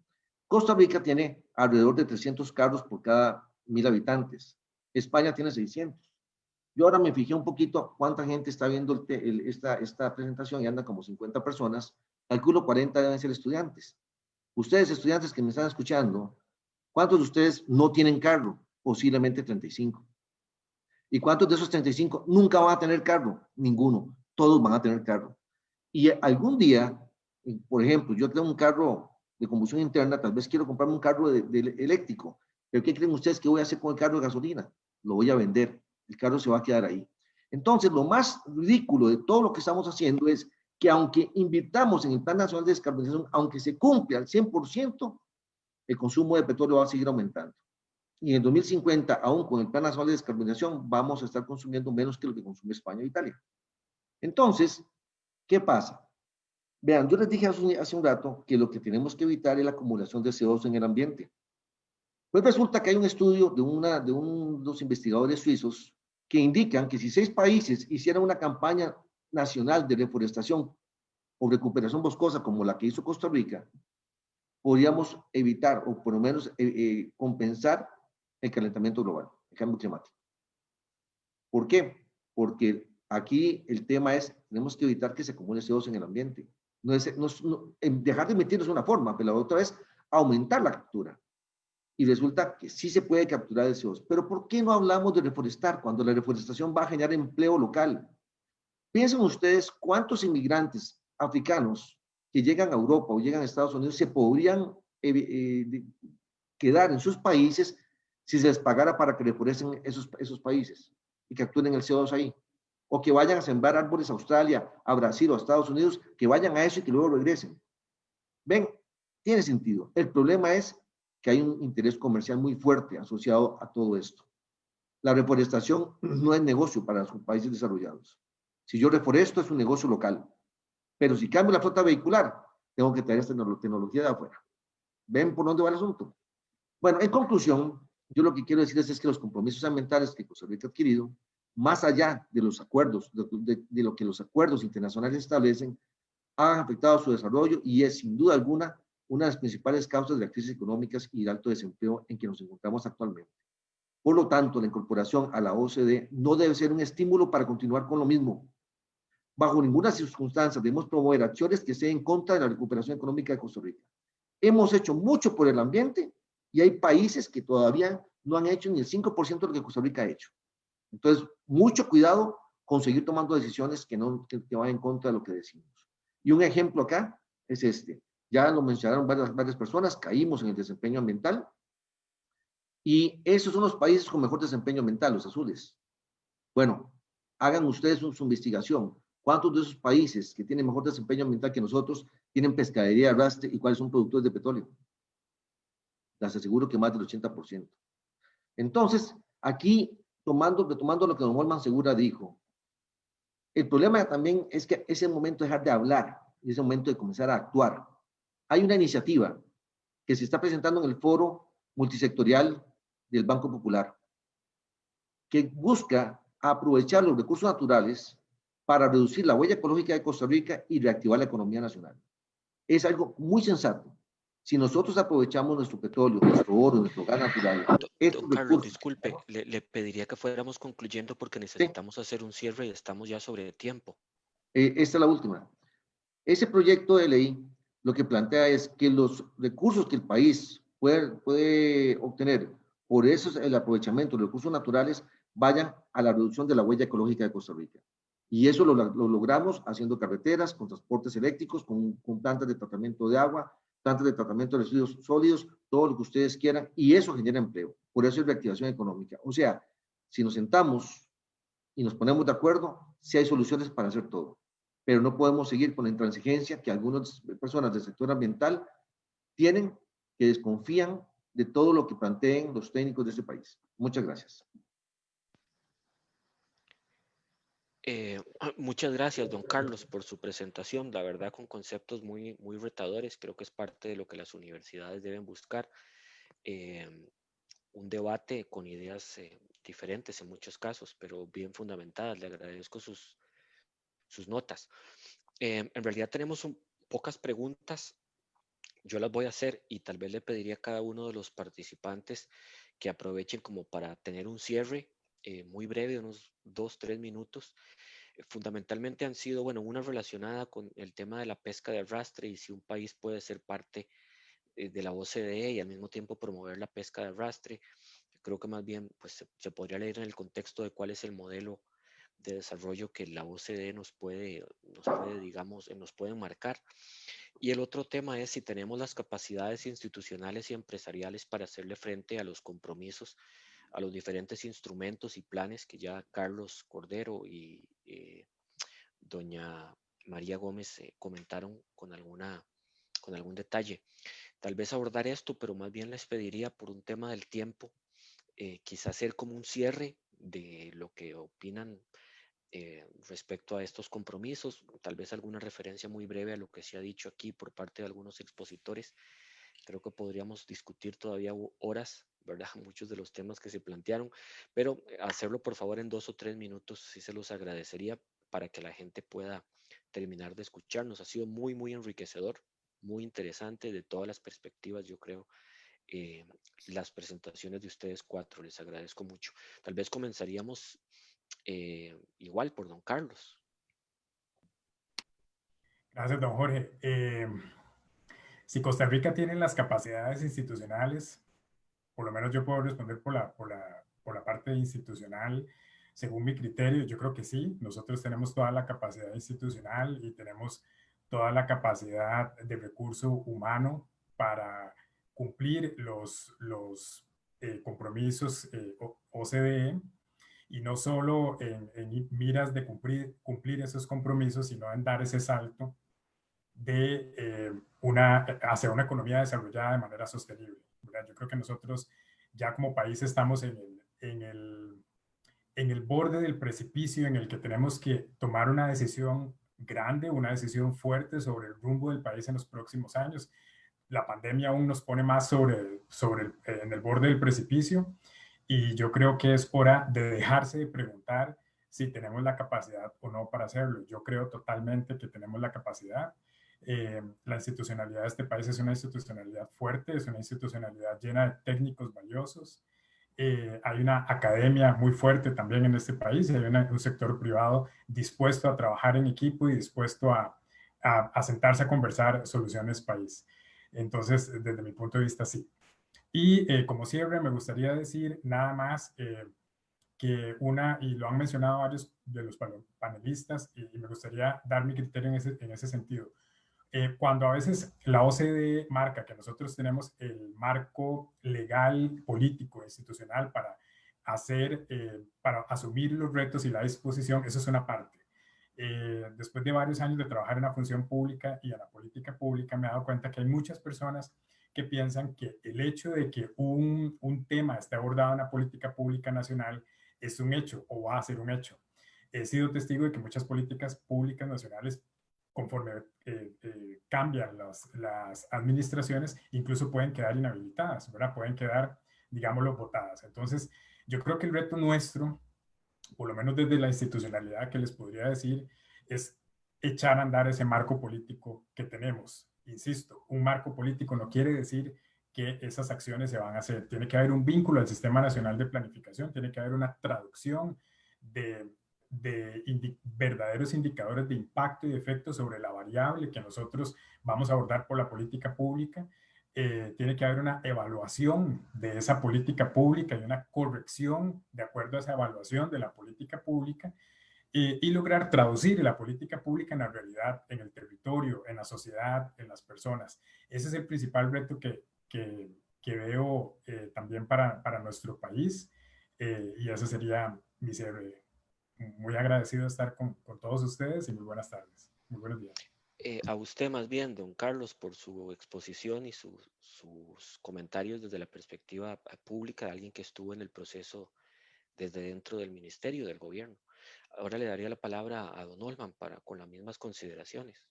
Costa Rica tiene alrededor de 300 carros por cada 1.000 habitantes. España tiene 600. Yo ahora me fijé un poquito cuánta gente está viendo esta presentación y anda como 50 personas. Calculo 40 deben ser estudiantes. Ustedes, estudiantes que me están escuchando, ¿cuántos de ustedes no tienen carro? Posiblemente 35. ¿Y cuántos de esos 35 nunca van a tener carro? Ninguno. Todos van a tener carro. Y algún día, por ejemplo, yo tengo un carro de combustión interna, tal vez quiero comprarme un carro eléctrico. ¿Pero qué creen ustedes que voy a hacer con el carro de gasolina? Lo voy a vender. El carro se va a quedar ahí. Entonces, lo más ridículo de todo lo que estamos haciendo es que aunque invirtamos en el Plan Nacional de Descarbonización, aunque se cumple al 100%, el consumo de petróleo va a seguir aumentando. Y en 2050, aún con el Plan Nacional de Descarbonización, vamos a estar consumiendo menos que lo que consume España e Italia. Entonces, ¿qué pasa? Vean, yo les dije hace un rato que lo que tenemos que evitar es la acumulación de CO2 en el ambiente. Pues resulta que hay un estudio de unos investigadores suizos que indican que si 6 países hicieran una campaña nacional de reforestación o recuperación boscosa como la que hizo Costa Rica, podríamos evitar o por lo menos compensar el calentamiento global, el cambio climático. ¿Por qué? Porque aquí el tema es, tenemos que evitar que se acumule CO2 en el ambiente. Dejar de emitir es una forma, pero la otra es aumentar la captura. Y resulta que sí se puede capturar el CO2. Pero ¿por qué no hablamos de reforestar cuando la reforestación va a generar empleo local? Piensen ustedes cuántos inmigrantes africanos que llegan a Europa o llegan a Estados Unidos se podrían quedar en sus países si se les pagara para que reforesten esos países y capturen el CO2 ahí. O que vayan a sembrar árboles a Australia, a Brasil o a Estados Unidos, que vayan a eso y que luego regresen. Ven, tiene sentido. El problema es que hay un interés comercial muy fuerte asociado a todo esto. La reforestación no es negocio para los países desarrollados. Si yo reforesto es un negocio local, pero si cambio la flota vehicular, tengo que traer esta tecnología de afuera. ¿Ven por dónde va el asunto? Bueno, en conclusión, yo lo que quiero decirles es que los compromisos ambientales que Costa Rica ha adquirido, más allá de los acuerdos, de lo que los acuerdos internacionales establecen, han afectado su desarrollo y es sin duda alguna una de las principales causas de las crisis económicas y de alto desempleo en que nos encontramos actualmente. Por lo tanto, la incorporación a la OCDE no debe ser un estímulo para continuar con lo mismo. Bajo ninguna circunstancia debemos promover acciones que estén en contra de la recuperación económica de Costa Rica. Hemos hecho mucho por el ambiente y hay países que todavía no han hecho ni el 5% de lo que Costa Rica ha hecho. Entonces, mucho cuidado con seguir tomando decisiones que van en contra de lo que decimos. Y un ejemplo acá es este. Ya lo mencionaron varias personas, caímos en el desempeño ambiental y esos son los países con mejor desempeño ambiental, los azules. Bueno, hagan ustedes su investigación. ¿Cuántos de esos países que tienen mejor desempeño ambiental que nosotros tienen pescadería de arrastre y cuáles son productores de petróleo? Les aseguro que más del 80%. Entonces, aquí, retomando lo que don Holman Segura dijo, el problema también es que es el momento de dejar de hablar y es el momento de comenzar a actuar. Hay una iniciativa que se está presentando en el foro multisectorial del Banco Popular que busca aprovechar los recursos naturales para reducir la huella ecológica de Costa Rica y reactivar la economía nacional. Es algo muy sensato. Si nosotros aprovechamos nuestro petróleo, nuestro oro, nuestro gas natural, Don Carlos, disculpe, le pediría que fuéramos concluyendo porque necesitamos hacer un cierre y estamos ya sobre tiempo. Esta es la última. Ese proyecto de ley lo que plantea es que los recursos que el país puede obtener por eso el aprovechamiento de los recursos naturales vayan a la reducción de la huella ecológica de Costa Rica. Y eso lo logramos haciendo carreteras, con transportes eléctricos, con plantas de tratamiento de agua, plantas de tratamiento de residuos sólidos, todo lo que ustedes quieran, y eso genera empleo. Por eso es reactivación económica. O sea, si nos sentamos y nos ponemos de acuerdo, sí hay soluciones para hacer todo. Pero no podemos seguir con la intransigencia que algunas personas del sector ambiental tienen, que desconfían de todo lo que planteen los técnicos de este país. Muchas gracias. Muchas gracias, don Carlos, por su presentación. La verdad, con conceptos muy, muy retadores. Creo que es parte de lo que las universidades deben buscar. Un debate con ideas diferentes en muchos casos, pero bien fundamentadas. Le agradezco sus notas. En realidad tenemos pocas preguntas. Yo las voy a hacer y tal vez le pediría a cada uno de los participantes que aprovechen como para tener un cierre muy breve, unos 2, 3 minutos. Fundamentalmente han sido, bueno, una relacionada con el tema de la pesca de arrastre y si un país puede ser parte de la OCDE y al mismo tiempo promover la pesca de arrastre. Creo que más bien pues, se podría leer en el contexto de cuál es el modelo de desarrollo que la OCDE digamos, nos puede marcar. Y el otro tema es si tenemos las capacidades institucionales y empresariales para hacerle frente a los compromisos, a los diferentes instrumentos y planes que ya Carlos Cordero y doña María Gómez comentaron con algún detalle. Tal vez abordar esto, pero más bien les pediría por un tema del tiempo, quizás hacer como un cierre de lo que opinan respecto a estos compromisos, tal vez alguna referencia muy breve a lo que se ha dicho aquí por parte de algunos expositores. Creo que podríamos discutir todavía horas, ¿verdad? Muchos de los temas que se plantearon, pero hacerlo por favor en 2 o 3 minutos, sí se los agradecería para que la gente pueda terminar de escucharnos. Ha sido muy, muy enriquecedor. muy interesante de todas las perspectivas, yo creo. Las presentaciones de ustedes cuatro, les agradezco mucho. Tal vez comenzaríamos igual por don Carlos. Gracias, don Jorge. Si Costa Rica tiene las capacidades institucionales, por lo menos yo puedo responder por la parte institucional, según mi criterio, yo creo que sí. Nosotros tenemos toda la capacidad institucional y tenemos toda la capacidad de recurso humano para cumplir los compromisos OCDE, y no solo en miras de cumplir esos compromisos, sino en dar ese salto hacia una economía desarrollada de manera sostenible, ¿verdad? Yo creo que nosotros ya como país estamos en el borde del precipicio en el que tenemos que tomar una decisión grande, una decisión fuerte sobre el rumbo del país en los próximos años. La pandemia aún nos pone más en el borde del precipicio, y yo creo que es hora de dejarse de preguntar si tenemos la capacidad o no para hacerlo. Yo creo totalmente que tenemos la capacidad. La institucionalidad de este país es una institucionalidad fuerte, es una institucionalidad llena de técnicos valiosos. Hay una academia muy fuerte también en este país, y hay un sector privado dispuesto a trabajar en equipo y dispuesto a sentarse a conversar soluciones país. Entonces, desde mi punto de vista, sí. Y como cierre, me gustaría decir nada más que y lo han mencionado varios de los panelistas, y me gustaría dar mi criterio en ese sentido. Cuando a veces la OCDE marca que nosotros tenemos el marco legal, político, institucional para asumir los retos y la disposición, eso es una parte. Después de varios años de trabajar en la función pública y en la política pública, me he dado cuenta que hay muchas personas que piensan que el hecho de que un tema esté abordado en la política pública nacional es un hecho o va a ser un hecho. He sido testigo de que muchas políticas públicas nacionales, conforme cambian las administraciones, incluso pueden quedar inhabilitadas, ¿verdad? Pueden quedar, digámoslo, votadas. Entonces, yo creo que el reto nuestro, por lo menos desde la institucionalidad que les podría decir, es echar a andar ese marco político que tenemos. Insisto, un marco político no quiere decir que esas acciones se van a hacer. Tiene que haber un vínculo al Sistema Nacional de Planificación, tiene que haber una traducción de verdaderos indicadores de impacto y de efecto sobre la variable que nosotros vamos a abordar por la política pública. Tiene que haber una evaluación de esa política pública y una corrección de acuerdo a esa evaluación de la política pública, y lograr traducir la política pública en la realidad, en el territorio, en la sociedad, en las personas. Ese es el principal reto que veo también para nuestro país, y ese sería mi cierre. Muy agradecido de estar con todos ustedes, y muy buenas tardes. Muy buenos días. A usted más bien, don Carlos, por su exposición y sus comentarios desde la perspectiva pública de alguien que estuvo en el proceso desde dentro del ministerio, del gobierno. Ahora le daría la palabra a don Olman con las mismas consideraciones.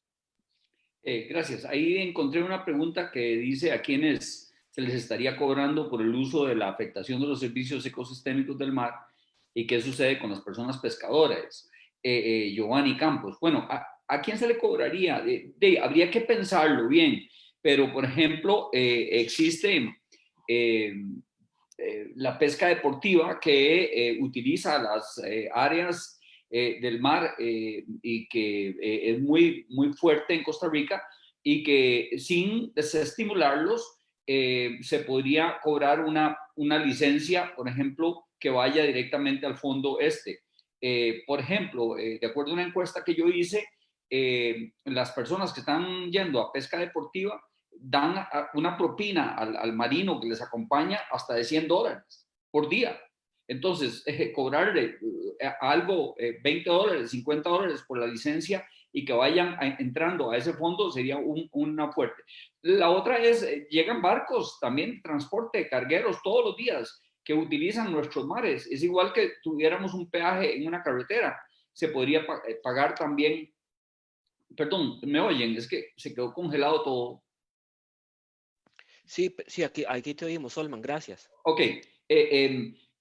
Gracias. Ahí encontré una pregunta que dice a quiénes se les estaría cobrando por el uso de la afectación de los servicios ecosistémicos del mar y qué sucede con las personas pescadoras. Giovanni Campos. Bueno, ¿a quién se le cobraría? Habría que pensarlo bien, pero por ejemplo, existe la pesca deportiva que utiliza las áreas del mar y que es muy, muy fuerte en Costa Rica, y que sin desestimularlos se podría cobrar una licencia, por ejemplo, que vaya directamente al fondo este. Por ejemplo, de acuerdo a una encuesta que yo hice, las personas que están yendo a pesca deportiva dan una propina al marino que les acompaña hasta de $100 por día. Entonces, cobrarle algo, $20, $50 por la licencia y que vayan entrando a ese fondo sería una fuerte. La otra es, llegan barcos también, transporte de cargueros todos los días que utilizan nuestros mares. Es igual que tuviéramos un peaje en una carretera. Se podría pagar también. Perdón, ¿me oyen? Es que se quedó congelado todo. Sí, aquí te oímos, Olman, gracias. Ok.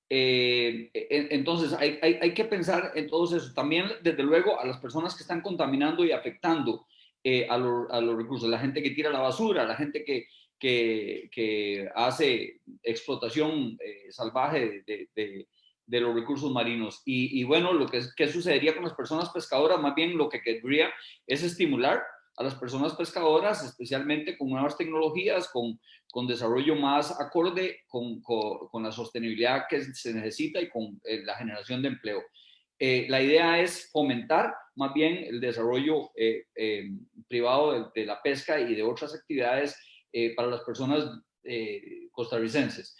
Entonces, hay que pensar en todo eso. También, desde luego, a las personas que están contaminando y afectando. a los recursos, la gente que tira la basura, la gente que hace explotación salvaje de los recursos marinos. Y bueno, ¿qué sucedería con las personas pescadoras? Más bien lo que querría es estimular a las personas pescadoras, especialmente con nuevas tecnologías, con desarrollo más acorde con la sostenibilidad que se necesita y con la generación de empleo. La idea es fomentar más bien el desarrollo privado de la pesca y de otras actividades para las personas costarricenses.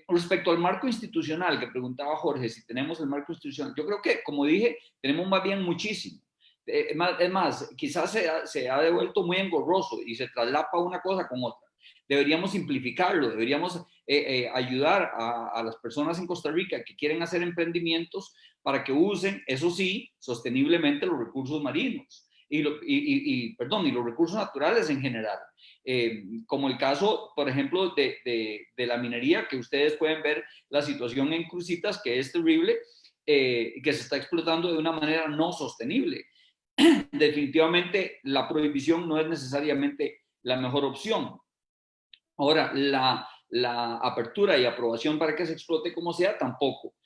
Respecto al marco institucional que preguntaba Jorge, si tenemos el marco institucional, yo creo que, como dije, tenemos más bien muchísimo. Es más, quizás se ha devuelto muy engorroso y se traslapa una cosa con otra. Deberíamos simplificarlo, deberíamos ayudar a las personas en Costa Rica que quieren hacer emprendimientos para que usen, eso sí, sosteniblemente los recursos marinos y los recursos naturales en general. Como el caso, por ejemplo, de la minería, que ustedes pueden ver la situación en Cruzitas, que es terrible, que se está explotando de una manera no sostenible. Definitivamente la prohibición no es necesariamente la mejor opción. Ahora, la apertura y aprobación para que se explote como sea, tampoco.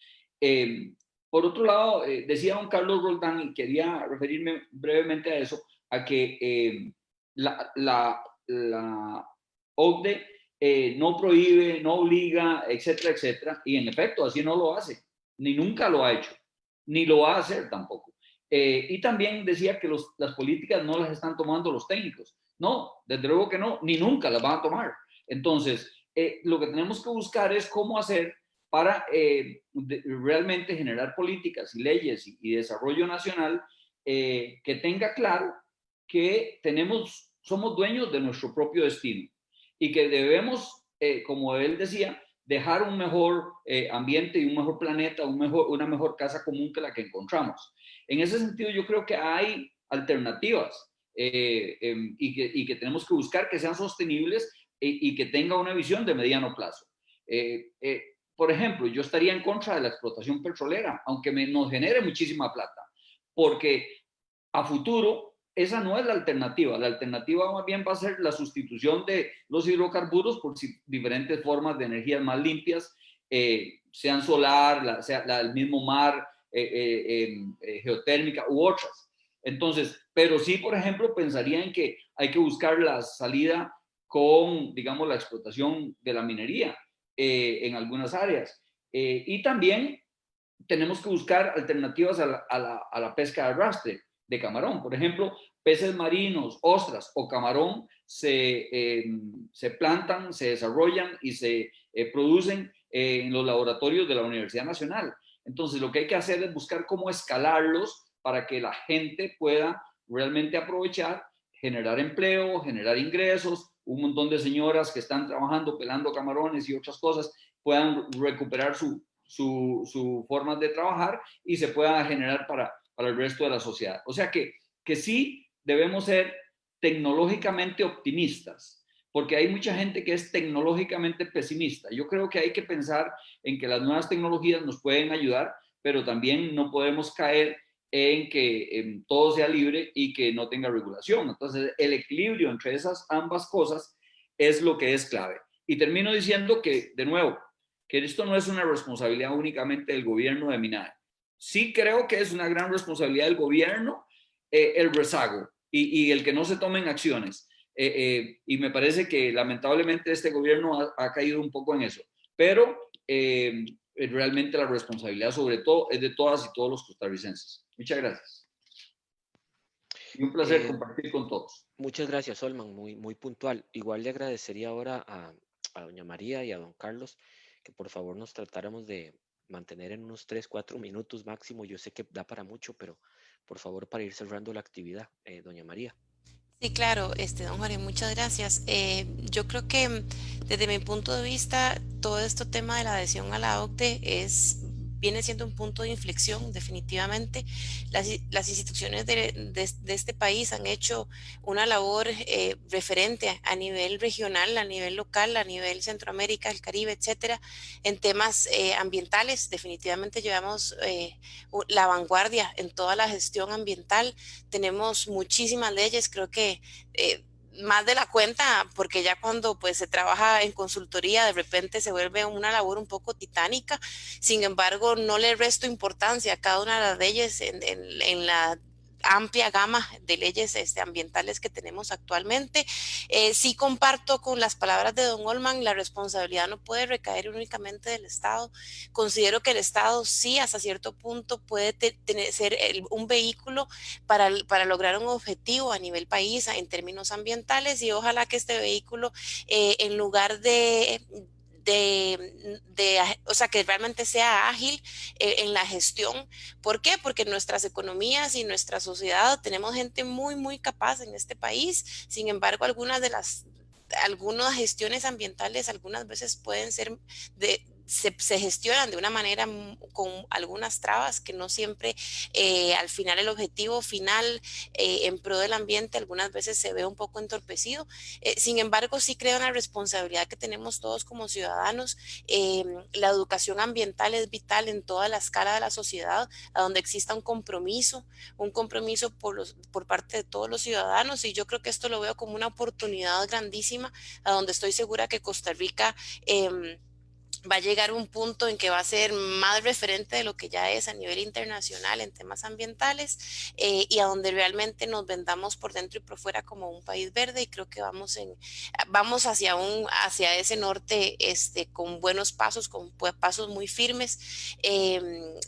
Por otro lado, decía don Carlos Roldán, y quería referirme brevemente a eso, a que la OCDE no prohíbe, no obliga, etcétera, etcétera, y en efecto, así no lo hace, ni nunca lo ha hecho, ni lo va a hacer tampoco. Y también decía que las políticas no las están tomando los técnicos. No, desde luego que no, ni nunca las van a tomar. Entonces, lo que tenemos que buscar es cómo hacer para realmente generar políticas y leyes y desarrollo nacional que tenga claro que somos dueños de nuestro propio destino y que debemos, como él decía, dejar un mejor ambiente y un mejor planeta, una mejor casa común que la que encontramos. En ese sentido, yo creo que hay alternativas y que tenemos que buscar que sean sostenibles y que tenga una visión de mediano plazo. Por ejemplo, yo estaría en contra de la explotación petrolera, aunque nos genere muchísima plata, porque a futuro esa no es la alternativa. La alternativa más bien va a ser la sustitución de los hidrocarburos por diferentes formas de energías más limpias, sean solar, sea el mismo mar, geotérmica u otras. Entonces, pero sí, por ejemplo, pensaría en que hay que buscar la salida con, digamos, la explotación de la minería en algunas áreas. Y también tenemos que buscar alternativas a la pesca de arrastre de camarón. Por ejemplo, peces marinos, ostras o camarón se plantan, se desarrollan y se producen en los laboratorios de la Universidad Nacional. Entonces, lo que hay que hacer es buscar cómo escalarlos para que la gente pueda realmente aprovechar, generar empleo, generar ingresos, un montón de señoras que están trabajando pelando camarones y otras cosas puedan recuperar su forma de trabajar y se pueda generar para el resto de la sociedad. O sea que sí debemos ser tecnológicamente optimistas, porque hay mucha gente que es tecnológicamente pesimista. Yo creo que hay que pensar en que las nuevas tecnologías nos pueden ayudar, pero también no podemos caer en que todo sea libre y que no tenga regulación. Entonces, el equilibrio entre esas ambas cosas es lo que es clave. Y termino diciendo que, de nuevo, que esto no es una responsabilidad únicamente del gobierno de Minae. Sí creo que es una gran responsabilidad del gobierno el rezago y el que no se tomen acciones. Y me parece que lamentablemente este gobierno ha caído un poco en eso. Pero realmente la responsabilidad sobre todo es de todas y todos los costarricenses. Muchas gracias. Y un placer compartir con todos. Muchas gracias, Olman, muy puntual. Igual le agradecería ahora a doña María y a don Carlos que por favor nos tratáramos de mantener en unos 3-4 minutos máximo. Yo sé que da para mucho, pero por favor para ir cerrando la actividad, doña María. Sí, claro, don Jorge, muchas gracias. Yo creo que desde mi punto de vista, todo este tema de la adhesión a la OCDE es viene siendo un punto de inflexión definitivamente. Las instituciones de este país han hecho una labor referente a nivel regional, a nivel local, a nivel Centroamérica, el Caribe, etcétera, en temas ambientales. Definitivamente llevamos la vanguardia en toda la gestión ambiental. Tenemos muchísimas leyes, creo que más de la cuenta, porque ya cuando pues se trabaja en consultoría de repente se vuelve una labor un poco titánica. Sin embargo, no le resto importancia a cada una de las leyes en la amplia gama de leyes ambientales que tenemos actualmente. Sí comparto con las palabras de don Olman, la responsabilidad no puede recaer únicamente del Estado. Considero que el Estado sí hasta cierto punto puede ser un vehículo para lograr un objetivo a nivel país en términos ambientales, y ojalá que este vehículo en lugar o sea, que realmente sea ágil en la gestión. ¿Por qué? Porque nuestras economías y nuestra sociedad tenemos gente muy, muy capaz en este país. Sin embargo, algunas gestiones ambientales algunas veces pueden ser se gestionan de una manera con algunas trabas que no siempre al final el objetivo final en pro del ambiente algunas veces se ve un poco entorpecido. Sin embargo, sí creo en la responsabilidad que tenemos todos como ciudadanos. La educación ambiental es vital en toda la escala de la sociedad, a donde exista un compromiso por parte de todos los ciudadanos, y yo creo que esto lo veo como una oportunidad grandísima, a donde estoy segura que Costa Rica va a llegar un punto en que va a ser más referente de lo que ya es a nivel internacional en temas ambientales, y a donde realmente nos vendamos por dentro y por fuera como un país verde, y creo que vamos hacia ese norte con buenos pasos, con pasos muy firmes.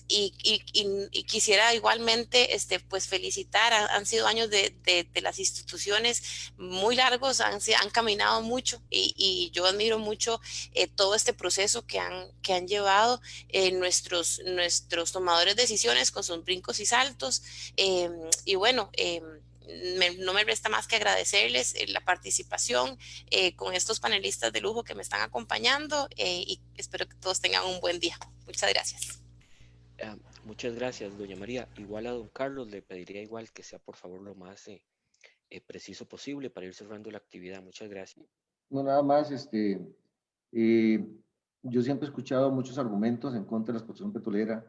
Y quisiera igualmente pues felicitar, han sido años de las instituciones muy largos, han caminado mucho, y yo admiro mucho todo este proceso que han llevado nuestros tomadores de decisiones con sus brincos y saltos. Y bueno, no me resta más que agradecerles la participación con estos panelistas de lujo que me están acompañando, y espero que todos tengan un buen día. Muchas gracias. Muchas gracias, doña María. Igual a don Carlos le pediría igual que sea por favor lo más preciso posible para ir cerrando la actividad. Muchas gracias. No, nada más, eh, yo siempre he escuchado muchos argumentos en contra de la explotación petrolera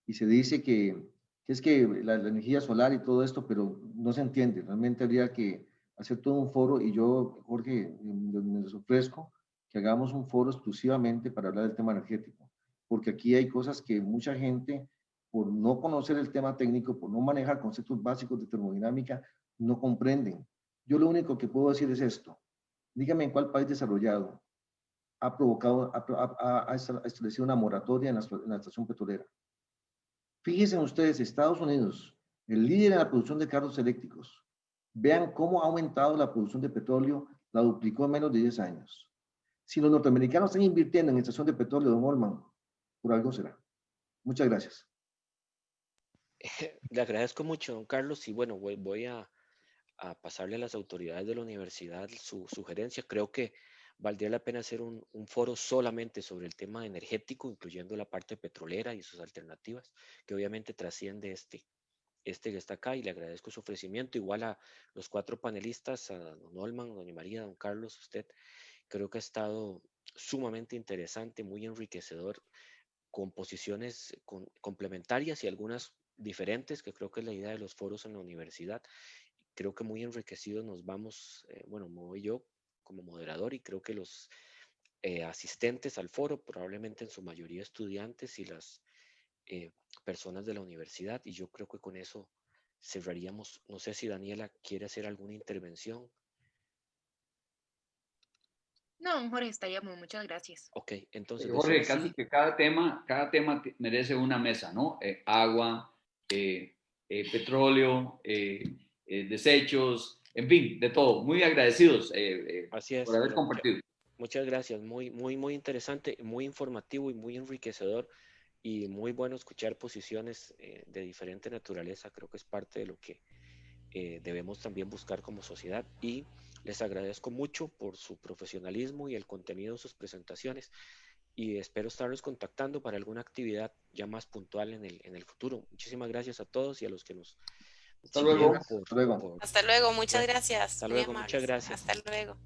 y se dice que es que la energía solar y todo esto, pero no se entiende. Realmente habría que hacer todo un foro y yo, Jorge, les ofrezco que hagamos un foro exclusivamente para hablar del tema energético, porque aquí hay cosas que mucha gente, por no conocer el tema técnico, por no manejar conceptos básicos de termodinámica, no comprenden. Yo lo único que puedo decir es esto. Dígame en cuál país desarrollado ha establecido una moratoria en la estación petrolera. Fíjense ustedes, Estados Unidos, el líder en la producción de carros eléctricos, vean cómo ha aumentado la producción de petróleo, la duplicó en menos de 10 años. Si los norteamericanos están invirtiendo en estación de petróleo, don Olman, por algo será. Muchas gracias. Le agradezco mucho, don Carlos, y bueno, voy a pasarle a las autoridades de la universidad su sugerencia. Creo que valdría la pena hacer un foro solamente sobre el tema energético, incluyendo la parte petrolera y sus alternativas, que obviamente trasciende este que está acá, y le agradezco su ofrecimiento. Igual a los 4 panelistas, a don Olman, doña María, don Carlos, usted, creo que ha estado sumamente interesante, muy enriquecedor, con posiciones complementarias y algunas diferentes, que creo que es la idea de los foros en la universidad. Creo que muy enriquecidos nos vamos, bueno, me voy yo como moderador, y creo que los asistentes al foro, probablemente en su mayoría estudiantes y las personas de la universidad, y yo creo que con eso cerraríamos. No sé si Daniela quiere hacer alguna intervención. No, Jorge, estaríamos. Muchas gracias. Ok, entonces Jorge, casi que cada tema merece una mesa, ¿no? Agua, petróleo, desechos, en fin, de todo. Muy agradecidos así es, por haber compartido. Muchas gracias, muy interesante, muy informativo y muy enriquecedor, y muy bueno escuchar posiciones de diferente naturaleza. Creo que es parte de lo que debemos también buscar como sociedad, y les agradezco mucho por su profesionalismo y el contenido de sus presentaciones. y espero estarlos contactando para alguna actividad ya más puntual en el futuro. Muchísimas gracias a todos y a los que nos Hasta luego. Hasta luego. Hasta luego, muchas Bueno, gracias. hasta Muy luego, muchas amables. gracias. Hasta luego.